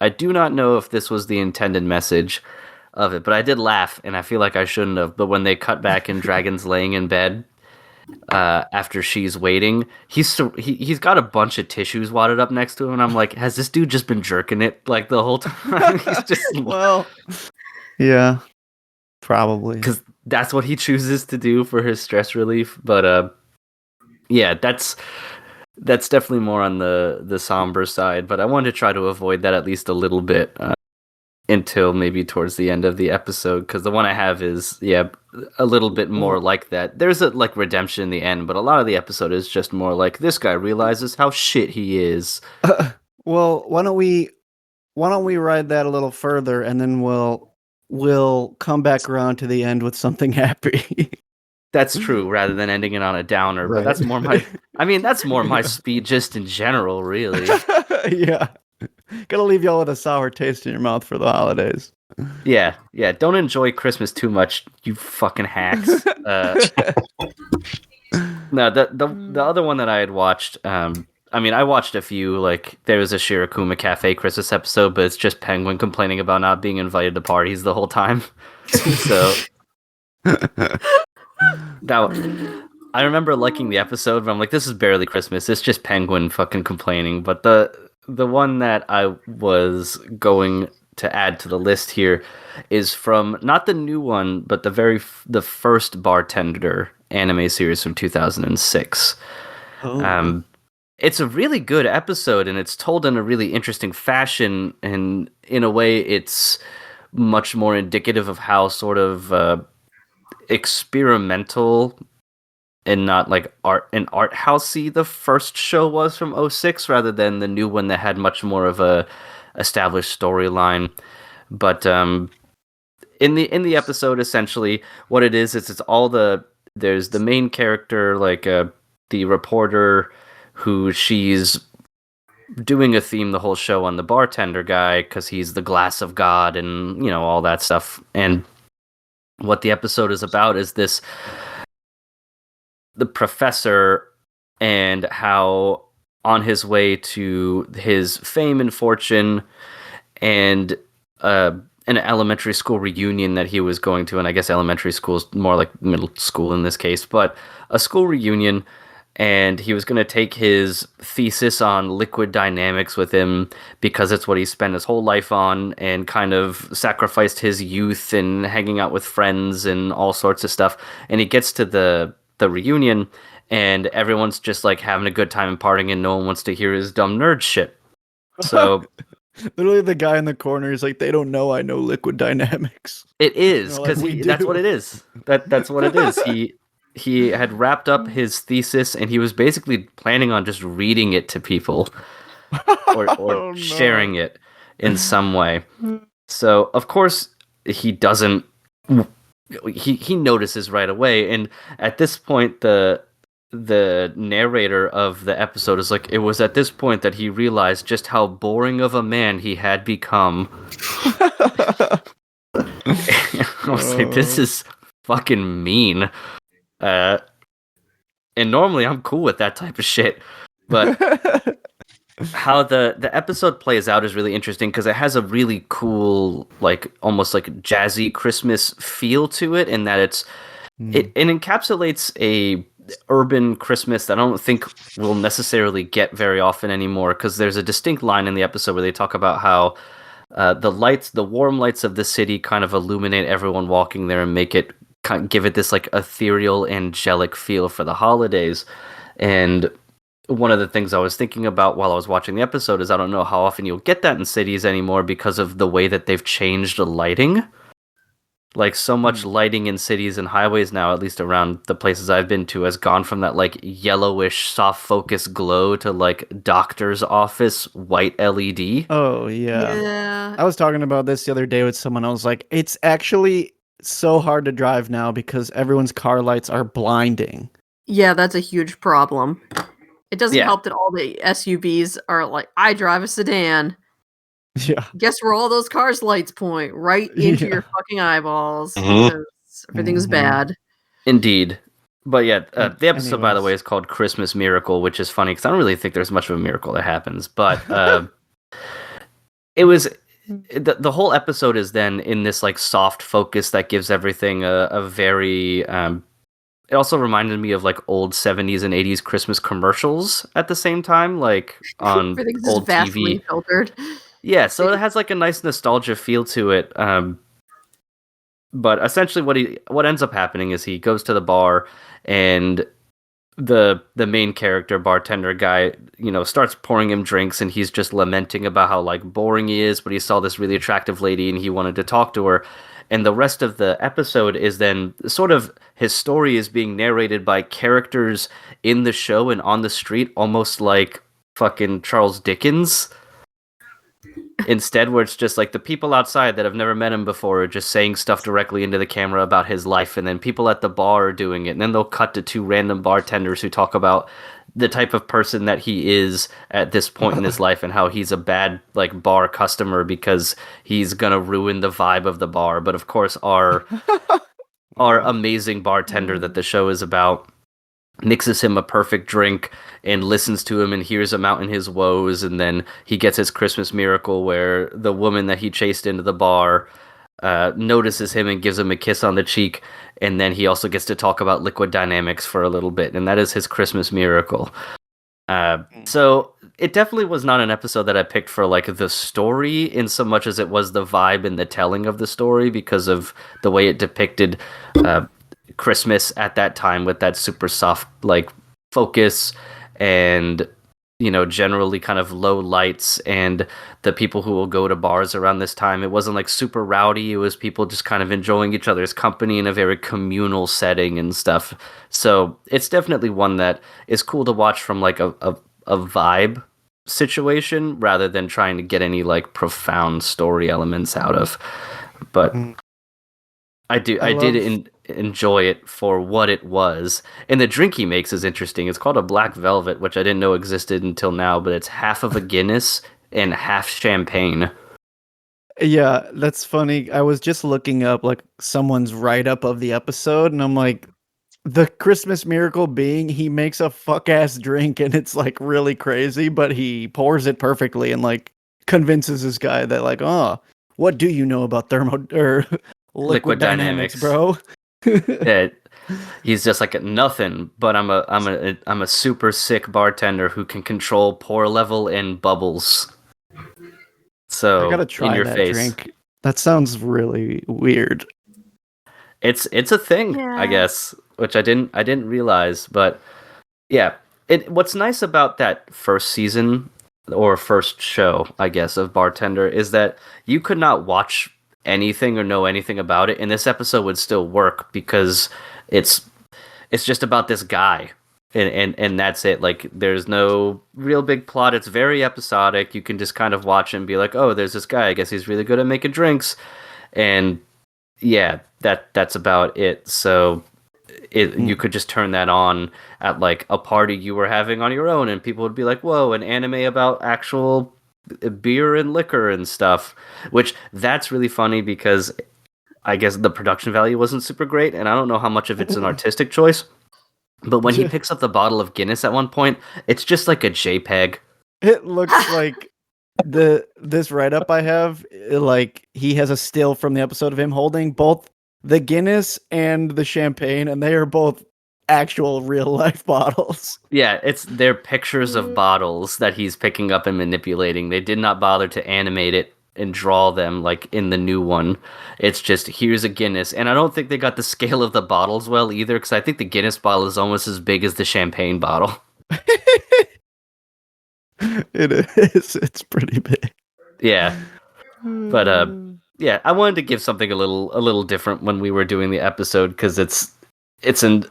do not know if this was the intended message of it, but I did laugh, and I feel like I shouldn't have. But when they cut back and Dragon's laying in bed, after she's waiting, he's got a bunch of tissues wadded up next to him, and I'm like, has this dude just been jerking it like the whole time? He's just Well, yeah, probably. because that's what he chooses to do for his stress relief. But yeah, that's definitely more on the somber side. But I wanted to try to avoid that at least a little bit until maybe towards the end of the episode, because the one I have is a little bit more like that. There's a like redemption in the end, but a lot of the episode is just more like this guy realizes how shit he is. Well, why don't we ride that a little further, and then we'll come back around to the end with something happy. That's true, rather than ending it on a downer. Right. But that's more my. I mean, that's more my speed, just in general, really. Yeah. Gotta leave y'all with a sour taste in your mouth for the holidays. Yeah. Don't enjoy Christmas too much, you fucking hacks. No, the other one that I had watched. I mean, I watched a few. Like, there was a Shirakuma Cafe Christmas episode, but it's just Penguin complaining about not being invited to parties the whole time. So I remember liking the episode, but I'm like, this is barely Christmas. It's just Penguin fucking complaining. But the one that I was going to add to the list here is from not the new one, but the first Bartender anime series from 2006. Oh. It's a really good episode, and it's told in a really interesting fashion, and in a way it's much more indicative of how sort of experimental and not like art housey the first show was from '06, rather than the new one that had much more of a established storyline. But in the episode, essentially what it is it's all there's the main character, like the reporter, who she's doing a theme the whole show on the bartender guy because he's the glass of God and all that stuff. And what the episode is about is the professor, and how on his way to his fame and fortune and an elementary school reunion that he was going to, and I guess elementary school is more like middle school in this case, but a school reunion, and he was going to take his thesis on liquid dynamics with him because it's what he spent his whole life on, and kind of sacrificed his youth and hanging out with friends and all sorts of stuff. And he gets to the reunion, and everyone's just like having a good time and partying, and no one wants to hear his dumb nerd shit. So Literally the guy in the corner is like, they don't know I know liquid dynamics. it is, Like, because we that's do. what it is. That's what it is. He had wrapped up his thesis, and he was basically planning on just reading it to people or Oh, no. sharing it in some way. So of course he doesn't. He notices right away, and at this point the narrator of the episode is like, it was at this point that he realized just how boring of a man he had become. I was like, this is fucking mean. And normally I'm cool with that type of shit, but how the episode plays out is really interesting because it has a really cool, like almost like jazzy Christmas feel to it, in that it encapsulates a urban Christmas that I don't think we'll necessarily get very often anymore, because there's a distinct line in the episode where they talk about how the warm lights of the city kind of illuminate everyone walking there and make it give it this like ethereal, angelic feel for the holidays. And one of the things I was thinking about while I was watching the episode is I don't know how often you'll get that in cities anymore because of the way that they've changed the lighting. Like, so much lighting in cities and highways now, at least around the places I've been to, has gone from that like yellowish soft focus glow to like doctor's office white LED. Oh, yeah. Yeah. I was talking about this the other day with someone. I was like, it's actually so hard to drive now because everyone's car lights are blinding. Yeah, that's a huge problem. It doesn't Yeah. help that all the SUVs are like, I drive a sedan. Yeah. Guess where all those cars' lights point? Right into Yeah. your fucking eyeballs. Mhm. Because everything's Mhm. bad. Indeed. But yeah, the episode, by the Anyways. way, is called Christmas Miracle, which is funny because I don't really think there's much of a miracle that happens. But it was the whole episode is then in this like soft focus that gives everything a very it also reminded me of like old 70s and 80s Christmas commercials at the same time, like on Everything's just old vastly TV. filtered. Yeah, so it has like a nice nostalgia feel to it. But essentially what ends up happening is he goes to the bar, and the main character bartender guy, starts pouring him drinks, and he's just lamenting about how like boring he is, but he saw this really attractive lady and he wanted to talk to her. And the rest of the episode is then sort of his story is being narrated by characters in the show and on the street, almost like fucking Charles Dickens. Instead, where it's just like the people outside that have never met him before are just saying stuff directly into the camera about his life, and then people at the bar are doing it, and then they'll cut to two random bartenders who talk about the type of person that he is at this point in his life and how he's a bad like bar customer because he's gonna ruin the vibe of the bar. But of course, our amazing bartender that the show is about mixes him a perfect drink and listens to him and hears him out in his woes, and then he gets his Christmas miracle where the woman that he chased into the bar notices him and gives him a kiss on the cheek, and then he also gets to talk about liquid dynamics for a little bit, and that is his Christmas miracle. So it definitely was not an episode that I picked for like the story in so much as it was the vibe and the telling of the story, because of the way it depicted Christmas at that time with that super soft like focus, and generally kind of low lights, and the people who will go to bars around this time, it wasn't like super rowdy, it was people just kind of enjoying each other's company in a very communal setting and stuff. So it's definitely one that is cool to watch from like a vibe situation rather than trying to get any like profound story elements out of. But I did enjoy it for what it was. And the drink he makes is interesting. It's called a Black Velvet, which I didn't know existed until now, but it's half of a Guinness and half champagne. Yeah, that's funny. I was just looking up like someone's write-up of the episode, and I'm like, the Christmas miracle being he makes a fuck-ass drink, and it's like really crazy, but he pours it perfectly and like convinces this guy that like, oh, what do you know about liquid dynamics, bro? Yeah, he's just like nothing, but I'm a super sick bartender who can control pour level and bubbles. So I gotta try in your that face. drink. That sounds really weird. It's a thing, I guess, which I didn't realize, but yeah. What's nice about that first season or first show, I guess, of Bartender is that you could not watch anything or know anything about it, and this episode would still work because it's just about this guy, and that's it. Like, there's no real big plot. It's very episodic. You can just kind of watch and be like, oh, there's this guy, I guess he's really good at making drinks, and yeah, that's about it. So you could just turn that on at like a party you were having on your own, and people would be like, whoa, an anime about actual beer and liquor and stuff, which that's really funny because I guess the production value wasn't super great, and I don't know how much of it's an artistic choice, but when he picks up the bottle of Guinness at one point, it's just like a JPEG. It looks like this write-up I have, like he has a still from the episode of him holding both the Guinness and the champagne, and they are both actual real life bottles. Yeah, they're pictures of bottles that he's picking up and manipulating. They did not bother to animate it and draw them like in the new one. It's just, here's a Guinness. And I don't think they got the scale of the bottles well either, because I think the Guinness bottle is almost as big as the champagne bottle. It is. It's pretty big. Yeah. But yeah, I wanted to give something a little different when we were doing the episode, because it's an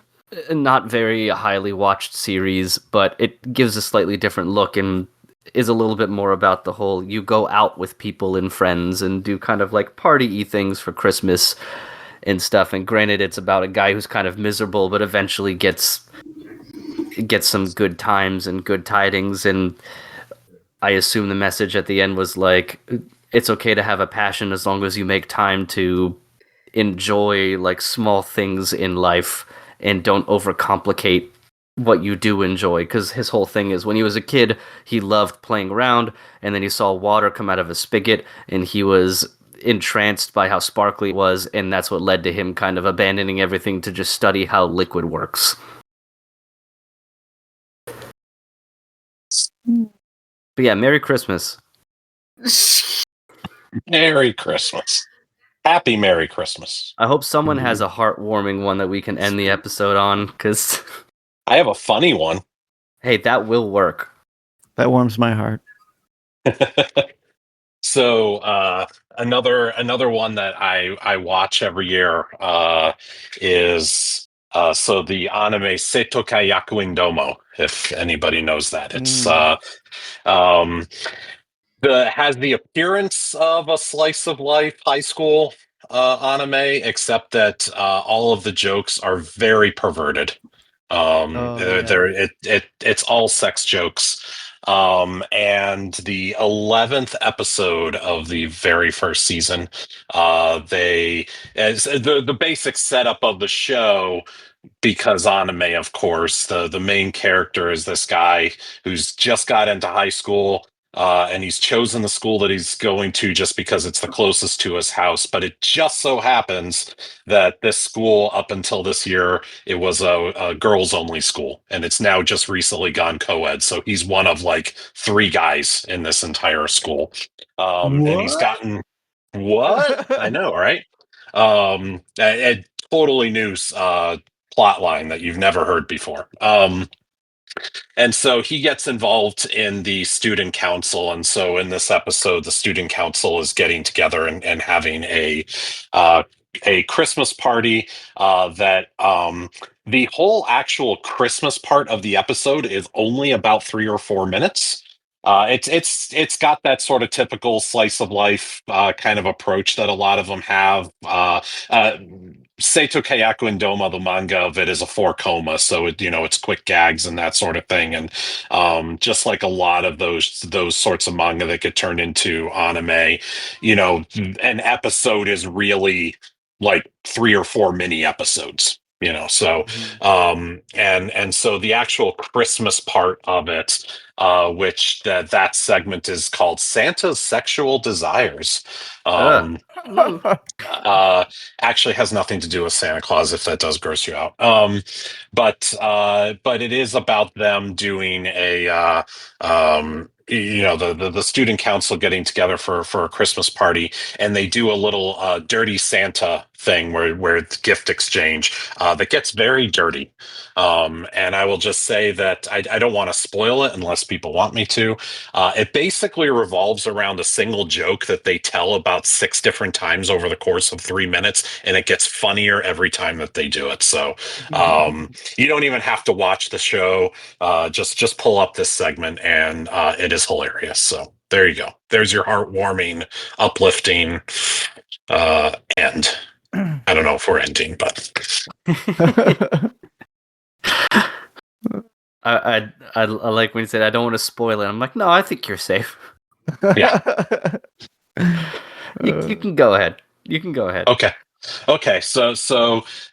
not very highly watched series, but it gives a slightly different look and is a little bit more about the whole, you go out with people and friends and do kind of like party-y things for Christmas and stuff. And granted, it's about a guy who's kind of miserable, but eventually gets some good times and good tidings. And I assume the message at the end was like, it's okay to have a passion as long as you make time to enjoy like small things in life and don't overcomplicate what you do enjoy. Because his whole thing is, when he was a kid, he loved playing around, and then he saw water come out of a spigot, and he was entranced by how sparkly it was, and that's what led to him kind of abandoning everything to just study how liquid works. But yeah, Merry Christmas. Merry Christmas. Happy Merry Christmas. I hope someone has a heartwarming one that we can end the episode on, because I have a funny one. hey, that will work. That warms my heart. So another one that I watch every year is so the anime Seitokai Yakuin Domo, if anybody knows that. It's um has the appearance of a slice of life high school anime, except that all of the jokes are very perverted. It's all sex jokes. And the 11th episode of the very first season, they as the basic setup of the show, because anime, of course, the main character is this guy who's just got into high school, and he's chosen the school that he's going to just because it's the closest to his house. But it just so happens that this school, up until this year, it was a girls only school, and it's now just recently gone co-ed. So he's one of like 3 guys in this entire school, and he's gotten what I know, right? A totally new plot line that you've never heard before. And so he gets involved in the student council. And so in this episode, the student council is getting together and having a Christmas party that the whole actual Christmas part of the episode is only about 3 or 4 minutes. It's got that sort of typical slice of life kind of approach that a lot of them have. Seito Keiyaku and Doma, the manga of it, is a 4 coma, so it's quick gags and that sort of thing. And just like a lot of those sorts of manga that get turned into anime, an episode is really like 3 or 4 mini episodes. So and so the actual Christmas part of it, which that segment is called Santa's Sexual Desires. Actually has nothing to do with Santa Claus, if that does gross you out. But it is about them doing the student council getting together for a Christmas party, and they do a little dirty Santa thing where it's gift exchange that gets very dirty. And I will just say that I don't want to spoil it unless people want me to. It basically revolves around a single joke that they tell about 6 different times over the course of 3 minutes, and it gets funnier every time that they do it. So you don't even have to watch the show. Just pull up this segment, and it is hilarious. So there you go. There's your heartwarming, uplifting end. I don't know if we're ending, but I like when you said I don't want to spoil it. I'm like, no, I think you're safe. Yeah. You can go ahead. You can go ahead. Okay. So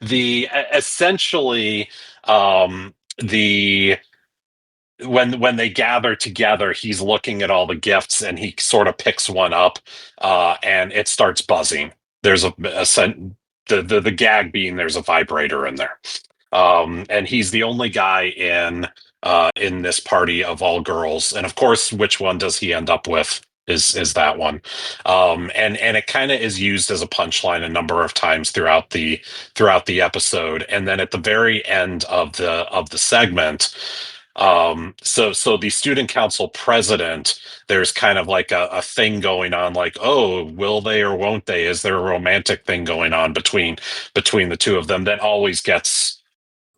the essentially the when they gather together, he's looking at all the gifts and he sort of picks one up, and it starts buzzing. There's the gag being there's a vibrator in there, and he's the only guy in this party of all girls, and of course, which one does he end up with? Is that one, and it kind of is used as a punchline a number of times throughout the episode, and then at the very end of the segment, so the student council president, there's kind of like a thing going on, like, oh, will they or won't they? Is there a romantic thing going on between the two of them that always gets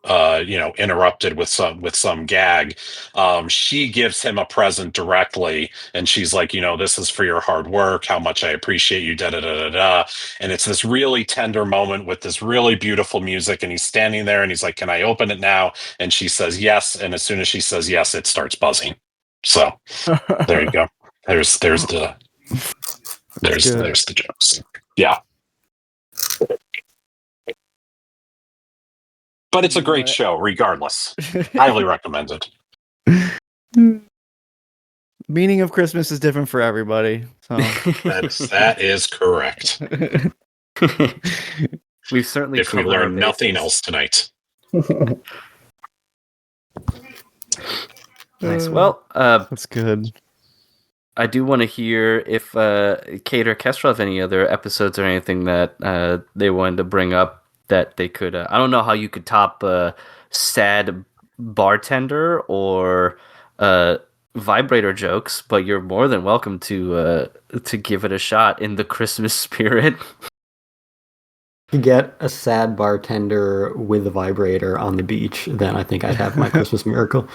interrupted with some gag. She gives him a present directly, and she's like, this is for your hard work, how much I appreciate you, da da da da da. And it's this really tender moment with this really beautiful music, and he's standing there and he's like, can I open it now? And she says yes, and as soon as she says yes, it starts buzzing. So there you go. There's the jokes. Yeah. But it's a great show, regardless. Highly recommended. Meaning of Christmas is different for everybody. So That is correct. We've certainly If we covered our learn nothing bases. else tonight. Nice. Well, that's good. I do want to hear if Kate or Kestrel have any other episodes or anything that they wanted to bring up that they could. I don't know how you could top sad bartender or vibrator jokes, but you're more than welcome to give it a shot in the Christmas spirit. You get a sad bartender with a vibrator on the beach, then I think I'd have my Christmas miracle.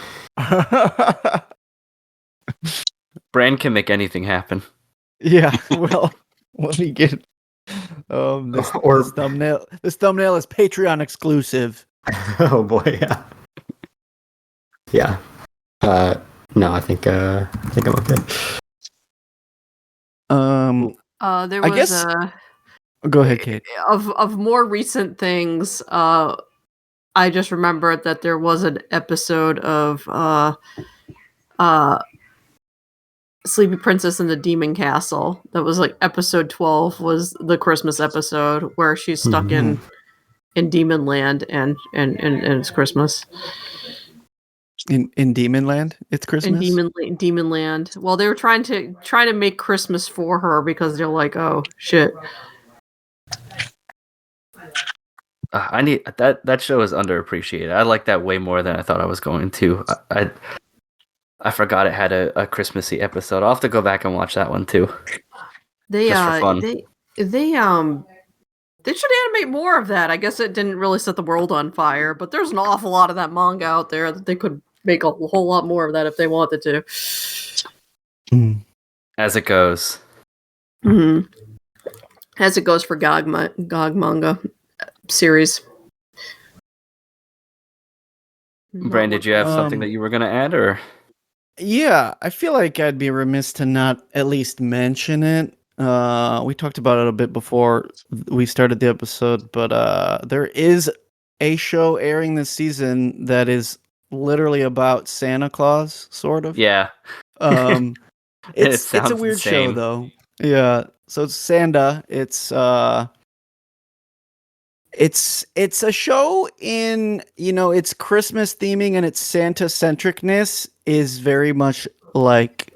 Brand can make anything happen. Yeah, well, let me get this thumbnail. This thumbnail is Patreon exclusive. Oh boy, yeah. Yeah. No, I think I'm okay. There was I guess. Go ahead, Kate. Of more recent things. I just remembered that there was an episode of Sleepy Princess in the Demon Castle that was like episode 12 was the Christmas episode where she's stuck in Demon Land and it's Christmas. In Demon Land, it's Christmas. In Demon Land. Well, they were trying to make Christmas for her because they're like, oh shit. I need that show is underappreciated. I like that way more than I thought I was going to. I forgot it had a Christmassy episode. I'll have to go back and watch that one too. They just for fun. They should animate more of that. I guess it didn't really set the world on fire, but there's an awful lot of that manga out there that they could make a whole lot more of that if they wanted to. As it goes. Mm-hmm. As it goes for GOG manga series. Brand, did you have something that you were going to add, or? Yeah, I feel like I'd be remiss to not at least mention it. We talked about it a bit before we started the episode, but there is a show airing this season that is literally about Santa Claus, sort of. Yeah. It's a weird show though. Yeah. So it's Santa. It's a show in, its Christmas theming and its Santa centricness is very much like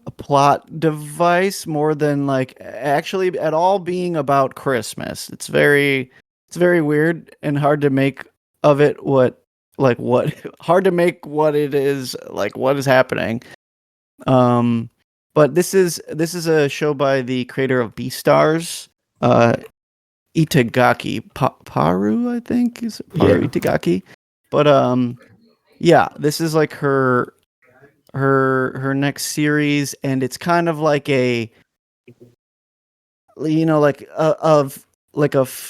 a plot device more than like actually at all being about Christmas. It's very weird and hard to make of it hard to make what it is, like what is happening. But this is a show by the creator of Beastars, Itagaki Paru, I think is Paru Itagaki. But yeah, this is like her next series, and it's kind of like a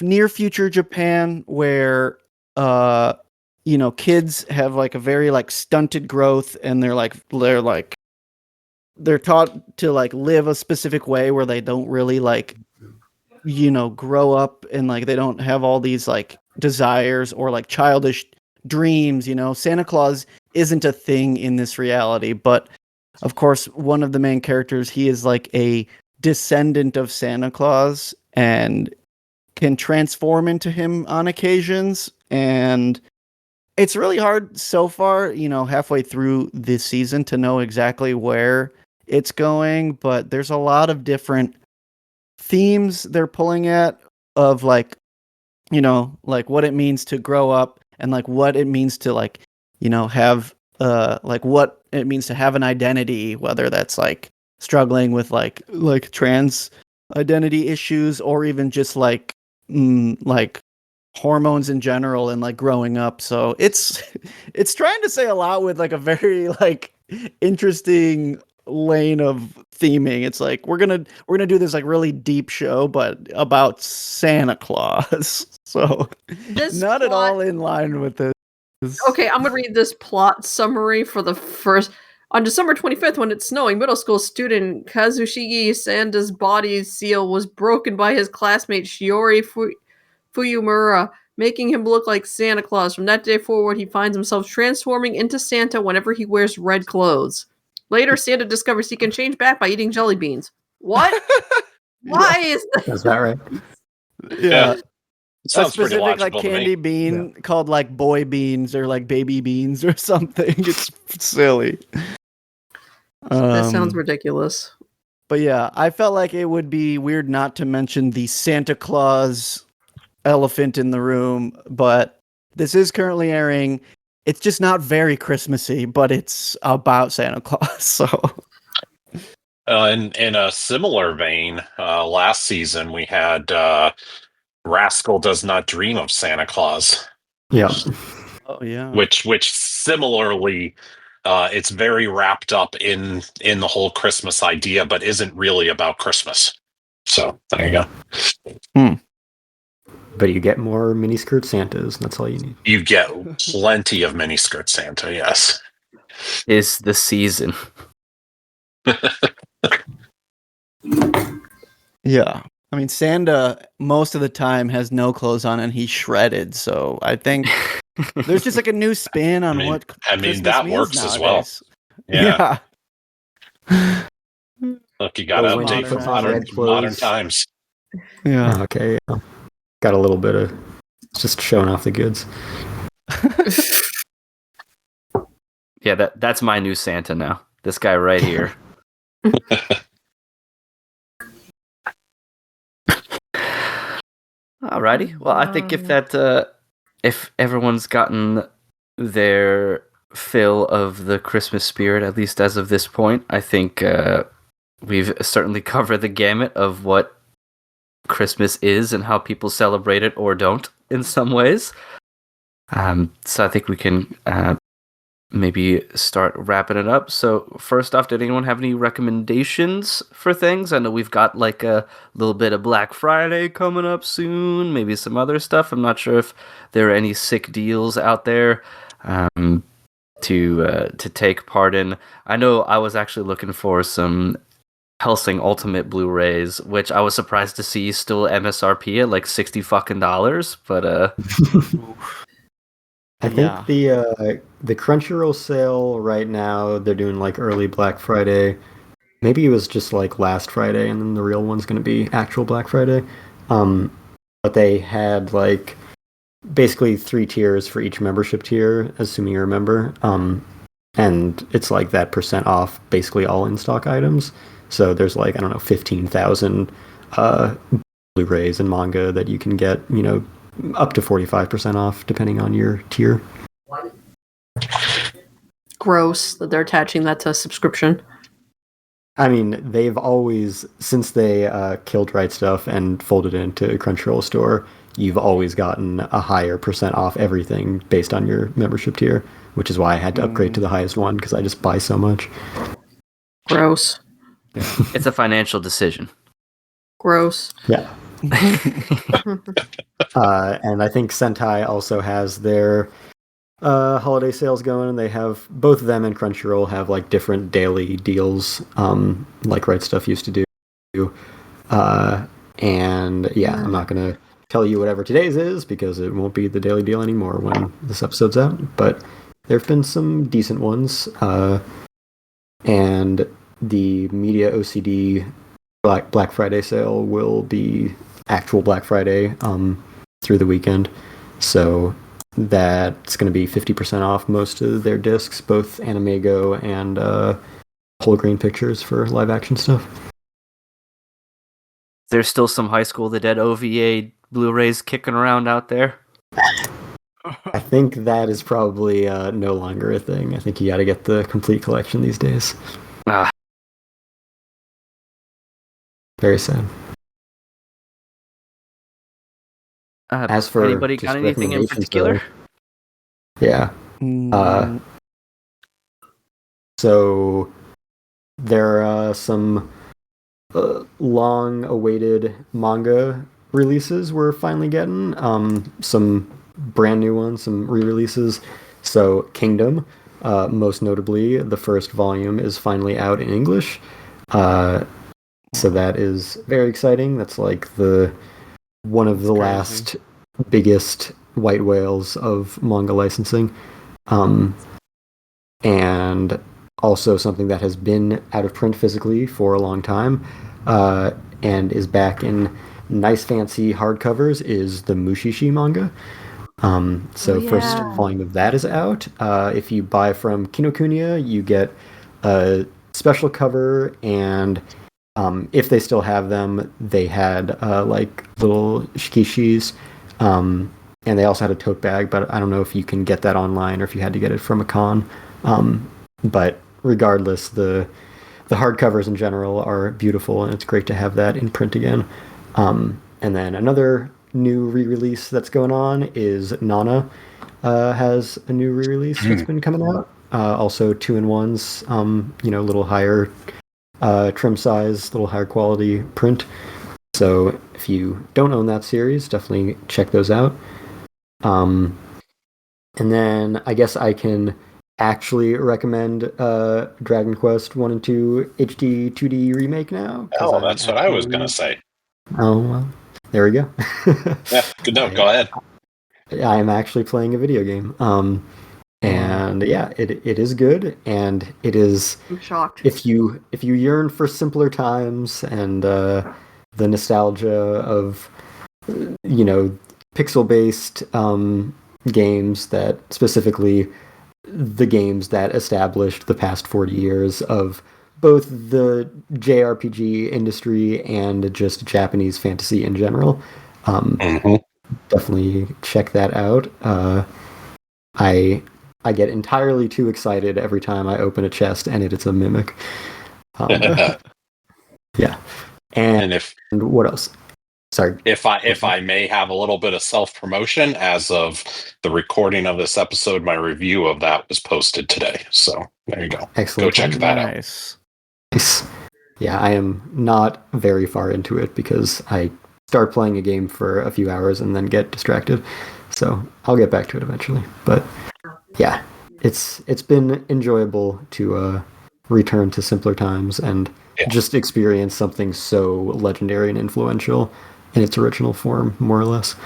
near future Japan where kids have like a very like stunted growth, and they're taught to like live a specific way where they don't really like grow up, and like they don't have all these like desires or like childish dreams. Santa Claus isn't a thing in this reality, but of course one of the main characters, he is like a descendant of Santa Claus and can transform into him on occasions. And it's really hard so far, halfway through this season, to know exactly where it's going, but there's a lot of different themes they're pulling at of like what it means to grow up, and like what it means to like have like what it means to have an identity, whether that's like struggling with like trans identity issues, or even just like hormones in general, and like growing up. So it's trying to say a lot with like a very like interesting lane of theming. It's like we're gonna do this like really deep show, but about Santa Claus. So not at all in line with this. Okay, I'm gonna read this plot summary for the first. On December 25th, when it's snowing, middle school student Kazushige Sanda's body seal was broken by his classmate Shiori Fuyumura, making him look like Santa Claus. From that day forward, he finds himself transforming into Santa whenever he wears red clothes. Later, Santa discovers he can change back by eating jelly beans. What? Why is that? Is that right? Yeah. It sounds A specific pretty like logical to candy me. bean called like boy beans or like baby beans or something. It's silly. This sounds Um, ridiculous. But yeah, I felt like it would be weird not to mention the Santa Claus elephant in the room, but this is currently airing. It's just not very Christmassy, but it's about Santa Claus. So In a similar vein, last season we had Rascal Does Not Dream of Santa Claus, Yeah. oh yeah. which similarly, it's very wrapped up in the whole Christmas idea, but isn't really about Christmas. So there you go. But you get more miniskirt Santas. That's all you need. You get plenty of miniskirt Santa, yes. Is the season. Yeah. I mean, Santa most of the time has no clothes on and he's shredded. So I think there's just like a new spin on what Christmas that means works as well. nowadays. Yeah. Yeah. Look, you got to Well, when update you for put on red modern clothes- times. Yeah. Okay. Yeah. Got a little bit of just showing off the goods. Yeah, that's my new Santa now. This guy right here. Alrighty. Well, I think if everyone's gotten their fill of the Christmas spirit, at least as of this point, I think we've certainly covered the gamut of what Christmas is and how people celebrate it or don't in some ways. So I think we can maybe start wrapping it up. So first off, did anyone have any recommendations for things? I know we've got like a little bit of Black Friday coming up soon, maybe some other stuff. I'm not sure if there are any sick deals out there to take part in. I know I was actually looking for some Hellsing Ultimate Blu-rays, which I was surprised to see still MSRP at like $60 fucking, but I think the Crunchyroll sale right now, they're doing like early Black Friday. Maybe it was just like last Friday and then the real one's going to be actual Black Friday. But they had like basically 3 tiers for each membership tier, assuming you're a member. And it's like that % off basically all in-stock items. So there's like, I don't know, 15,000 Blu-rays and manga that you can get, you know, up to 45% off depending on your tier. Gross that they're attaching that to a subscription. I mean, they've always, since they killed Right Stuff and folded it into Crunchyroll Store, you've always gotten a higher % off everything based on your membership tier, which is why I had to upgrade to the highest one because I just buy so much. Gross. it's a financial decision. Gross. Yeah. And I think Sentai also has their holiday sales going, and they have both of them and Crunchyroll have like different daily deals, like Right Stuff used to do. And yeah, I'm not gonna tell you whatever today's is because it won't be the daily deal anymore when this episode's out. But there've been some decent ones, and the Media OCD Black Friday sale will be actual Black Friday through the weekend. So that's going to be 50% off most of their discs, both Animego and Whole Grain Pictures for live action stuff. There's still some High School of the Dead OVA Blu-rays kicking around out there. I think that is probably no longer a thing. I think you got to get the complete collection these days. Ah. Very sad. As for anybody just got anything in recommendations, particular? though, yeah. So there are some long-awaited manga releases we're finally getting. Some brand new ones, some re-releases. So Kingdom, most notably, the first volume is finally out in English. So that is very exciting. That's like one of the last biggest white whales of manga licensing. And also something that has been out of print physically for a long time, and is back in nice fancy hardcovers, is the Mushishi manga. So first yeah. volume of that is out. If you buy from Kinokuniya, you get a special cover, and if they still have them, they had like little shikishis, and they also had a tote bag, but I don't know if you can get that online or if you had to get it from a con. But regardless, the hardcovers in general are beautiful, and it's great to have that in print again. And then another new re-release that's going on is Nana has a new re-release that's been coming out. Also 2-in-1s, a little higher trim size, little higher quality print. So if you don't own that series, definitely check those out. And then I guess I can actually recommend Dragon Quest 1 and 2 HD 2D remake now. Oh, that's what I was going to say. Oh, well, there we go. Yeah, good note. Go ahead. I am actually playing a video game. And yeah, it is good, and it is. I'm shocked. If you yearn for simpler times and the nostalgia of pixel-based games, that specifically the games that established the past 40 years of both the JRPG industry and just Japanese fantasy in general. Definitely check that out. I get entirely too excited every time I open a chest and it's a mimic. Yeah. And what else? Sorry. If I may have a little bit of self-promotion, as of the recording of this episode, my review of that was posted today. So there you go. Excellent. Go check that out. Nice. Yeah, I am not very far into it because I start playing a game for a few hours and then get distracted. So I'll get back to it eventually. But yeah, it's been enjoyable to return to simpler times and just experience something so legendary and influential in its original form, more or less.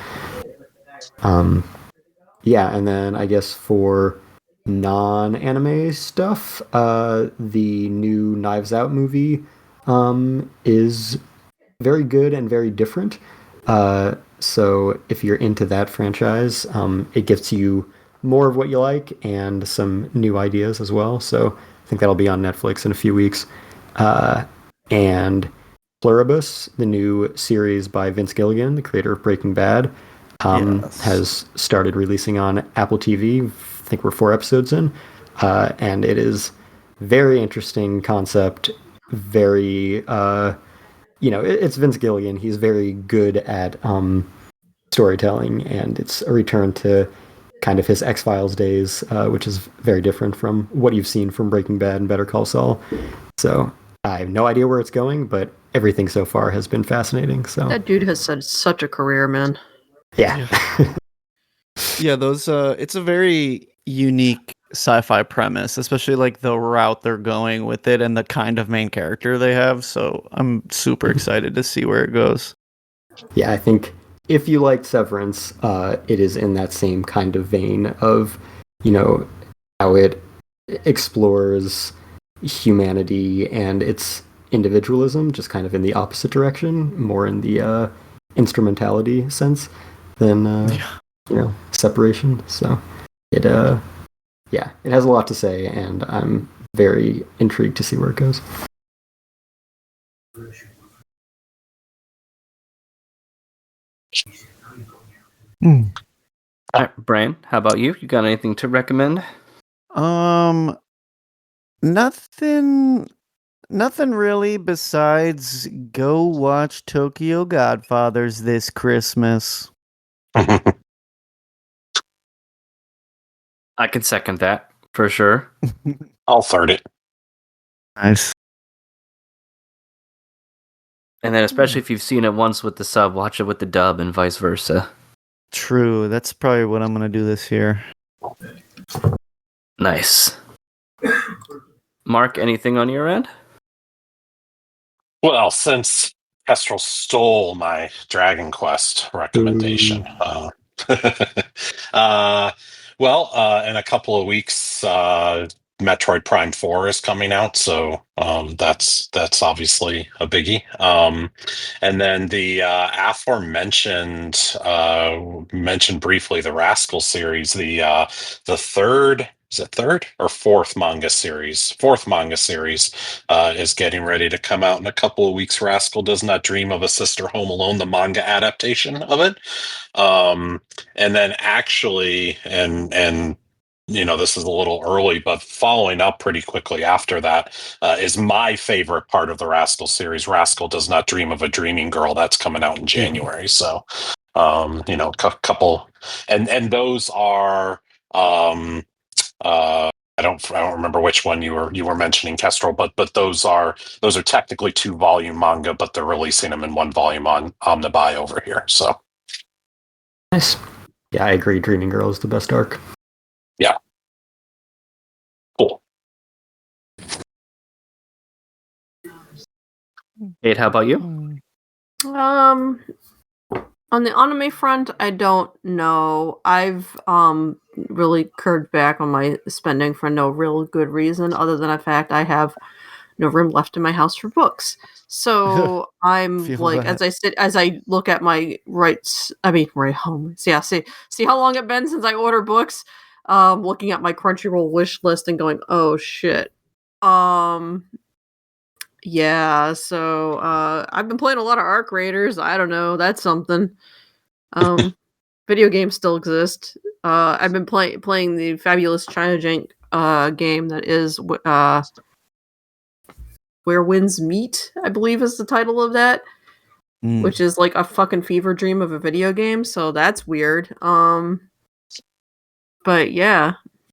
Yeah, and then I guess for non-anime stuff, the new Knives Out movie is very good and very different. So if you're into that franchise, it gets you more of what you like and some new ideas as well. So I think that'll be on Netflix in a few weeks. And Pluribus, the new series by Vince Gilligan, the creator of Breaking Bad, has started releasing on Apple TV. I think we're 4 episodes in. And it is very interesting concept. Very, it's Vince Gilligan. He's very good at storytelling, and it's a return to kind of his X-Files days, which is very different from what you've seen from Breaking Bad and Better Call Saul. So I have no idea where it's going, but everything so far has been fascinating. So That dude has had such a career, man. Yeah. Yeah, those it's a very unique sci-fi premise, especially like the route they're going with it and the kind of main character they have. So I'm super excited to see where it goes. Yeah, I think if you liked Severance, it is in that same kind of vein of, how it explores humanity and its individualism, just kind of in the opposite direction, more in the instrumentality sense than separation. So it has a lot to say, and I'm very intrigued to see where it goes. All right, Brian, how about you? You got anything to recommend? Nothing really besides go watch Tokyo Godfathers this Christmas. I can second that for sure. I'll third it. Nice. And then especially if you've seen it once with the sub, watch it with the dub and vice versa. True. That's probably what I'm going to do this year. Nice. Mark, anything on your end? Well, since Kestrel stole my Dragon Quest recommendation, in a couple of weeks, Metroid Prime 4 is coming out, so that's obviously a biggie. And then the aforementioned mentioned briefly the Rascal series, the third. Is it third or fourth manga series? Fourth manga series is getting ready to come out in a couple of weeks. Rascal Does Not Dream of a Sister Home Alone, the manga adaptation of it. And then actually, and this is a little early, but following up pretty quickly after that is my favorite part of the Rascal series. Rascal Does Not Dream of a Dreaming Girl. That's coming out in January. So, couple, and those are. I don't remember which one you were mentioning, Kestrel, but those are technically 2-volume manga, but they're releasing them in 1 volume on Omnibuy over here. So nice. Yeah, I agree. Dreaming Girl is the best arc. Yeah. Cool. Kate, how about you? On the anime front, I don't know. I've really curbed back on my spending for no real good reason, other than the fact I have no room left in my house for books. So I'm like, as I look at my right home. So yeah, see how long it's been since I order books. Looking at my Crunchyroll wish list and going, oh shit. Yeah, so I've been playing a lot of Arc Raiders. I don't know, that's something. Video games still exist. I've been playing the Fabulous China Jank game that is Where Winds Meet, I believe is the title of that. Which is like a fucking fever dream of a video game, so that's weird. But yeah,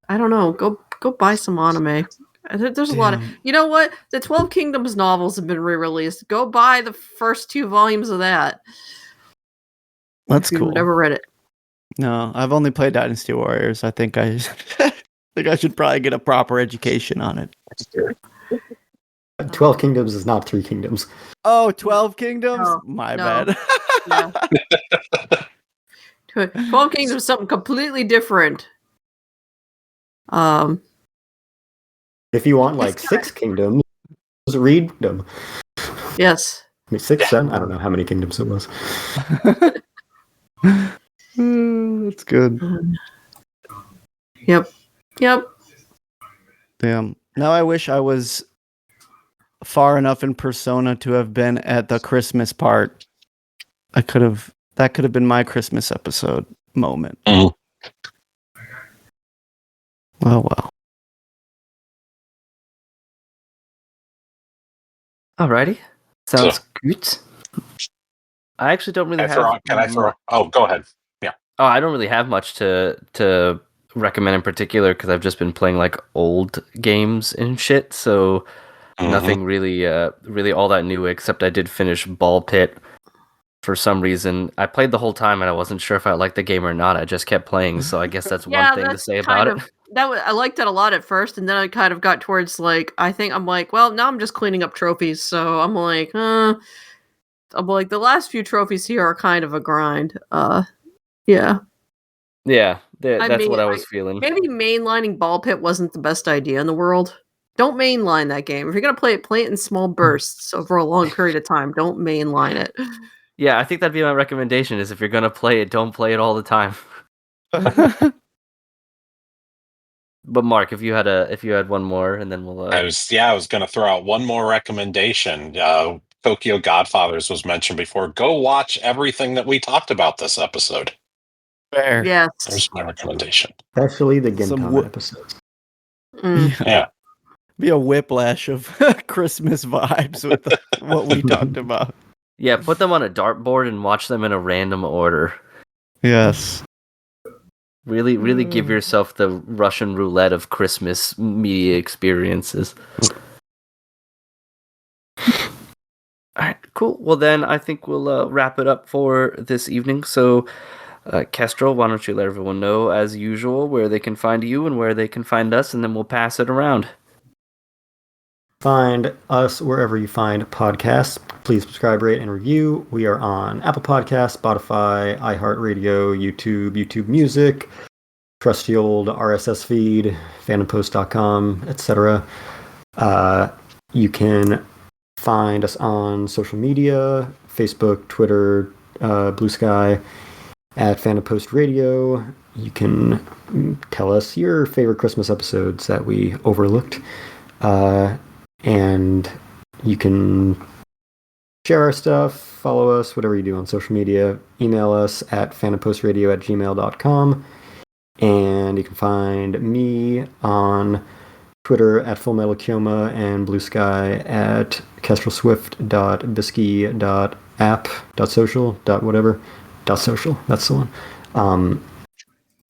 I don't know. Go buy some anime. There's a lot of... You know what? The 12 Kingdoms novels have been re-released. Go buy the first 2 volumes of that. That's cool. I've never read it. No, I've only played Dynasty Warriors. I think I should probably get a proper education on it. 12 Kingdoms is not 3 Kingdoms. Oh, 12 Kingdoms? No, My bad. Yeah. 12 Kingdoms is something completely different. If you want like 6 kingdoms, read them. Yes. I mean, 6, 7, I don't know how many kingdoms it was. That's good. Yep. Damn. Now I wish I was far enough in Persona to have been at the Christmas part. That could have been my Christmas episode moment. Mm. Well. Alrighty. Sounds good. I actually don't really have... Can I throw? Oh, go ahead. Yeah. Oh, I don't really have much to recommend in particular because I've just been playing like old games and shit. So nothing really all that new, except I did finish Ball Pit for some reason. I played the whole time and I wasn't sure if I liked the game or not. I just kept playing, so I guess that's one thing to say about it. I liked it a lot at first, and then I kind of got towards like, I'm like, well, now I'm just cleaning up trophies, so I'm like, the last few trophies here are kind of a grind. Yeah. Yeah, that's what I was feeling. Maybe mainlining Ball Pit wasn't the best idea in the world. Don't mainline that game. If you're gonna play it in small bursts over a long period of time. Don't mainline it. Yeah, I think that'd be my recommendation: is if you're gonna play it, don't play it all the time. But Mark, if you had one more, and then we'll. I was going to throw out one more recommendation. Tokyo Godfathers was mentioned before. Go watch everything that we talked about this episode. Fair. Yes. There's my recommendation. Especially the Gintama episodes. Yeah. Be a whiplash of Christmas vibes with what we talked about. Yeah, put them on a dartboard and watch them in a random order. Yes. Really give yourself the Russian roulette of Christmas media experiences. Alright, cool. Well then, I think we'll wrap it up for this evening. So, Kestrel, why don't you let everyone know, as usual, where they can find you and where they can find us, and then we'll pass it around. Find us wherever you find podcasts. Please subscribe, rate, and review. We are on Apple Podcasts, Spotify, iHeartRadio, YouTube Music, trusty old RSS feed, fandompost.com, etc. You can find us on social media, Facebook, Twitter, Blue Sky, at Fandom Post Radio. You can tell us your favorite Christmas episodes that we overlooked. And you can share our stuff, follow us, whatever you do on social media. Email us at fandompostradio@gmail.com. And you can find me on Twitter at FullMetalKioma and Blue Sky at kestrelswift.bisky.app.social.whatever.social. That's the one.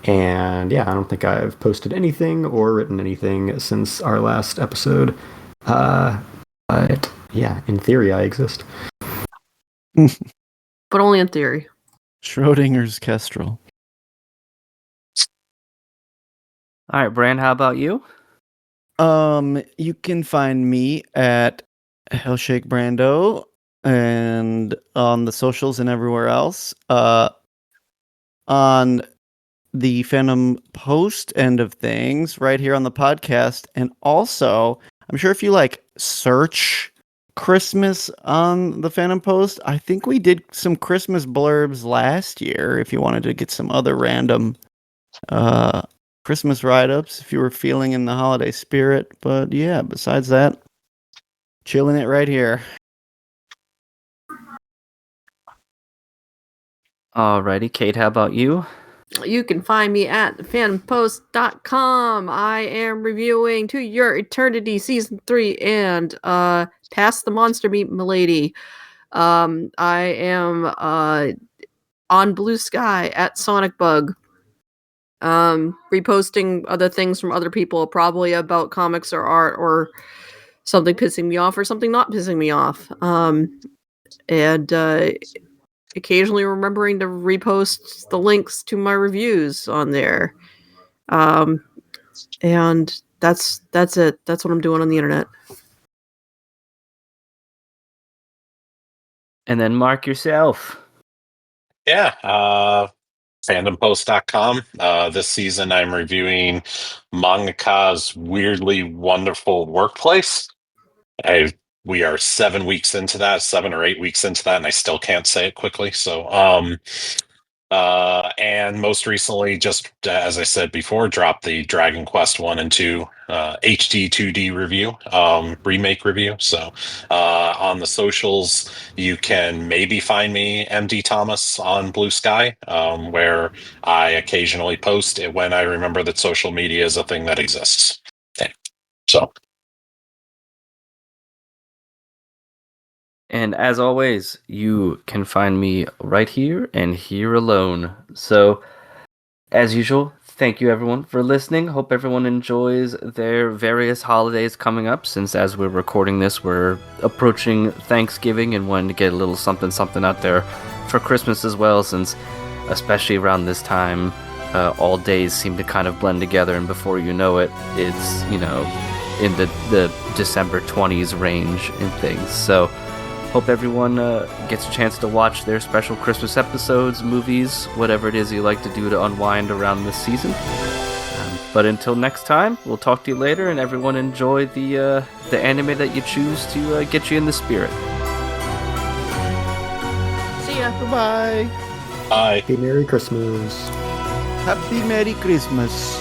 And yeah, I don't think I've posted anything or written anything since our last episode. But yeah, in theory, I exist. But only in theory. Schrodinger's Kestrel. All right, Bran, how about you? You can find me at Hellshake Brando and on the socials and everywhere else. On the Fandom Post end of things, right here on the podcast, and also, I'm sure if you search Christmas on the Fandom Post, I think we did some Christmas blurbs last year. If you wanted to get some other random Christmas write-ups if you were feeling in the holiday spirit. But yeah, besides that, chilling it right here. Alrighty, Kate, how about you? You can find me at fandompost.com. I am reviewing To Your Eternity Season 3 and Past the Monster Meat Milady. I am on Blue Sky at Sonic Bug. Reposting other things from other people, probably about comics or art or something pissing me off or something not pissing me off. And occasionally remembering to repost the links to my reviews on there. And that's it. That's what I'm doing on the internet. And then Mark, yourself. Yeah, fandompost.com. This season I'm reviewing Mangaka's Weirdly Wonderful Workplace. We are 7 or 8 weeks into that, and I still can't say it quickly. So, and most recently, just as I said before, dropped the Dragon Quest 1 and 2 HD 2D review, remake review. So, on the socials, you can maybe find me, MD Thomas, on Blue Sky, where I occasionally post it when I remember that social media is a thing that exists. Okay. So. And as always, you can find me right here and here alone. So, as usual, thank you everyone for listening. Hope everyone enjoys their various holidays coming up, since as we're recording this, we're approaching Thanksgiving and wanting to get a little something out there for Christmas as well, since especially around this time, all days seem to kind of blend together, and before you know it, it's, in the December 20s range and things. So, hope everyone gets a chance to watch their special Christmas episodes, movies, whatever it is you like to do to unwind around this season. But until next time, we'll talk to you later, and everyone enjoy the anime that you choose to get you in the spirit. See ya. Goodbye. Bye. Happy Merry Christmas. Happy Merry Christmas.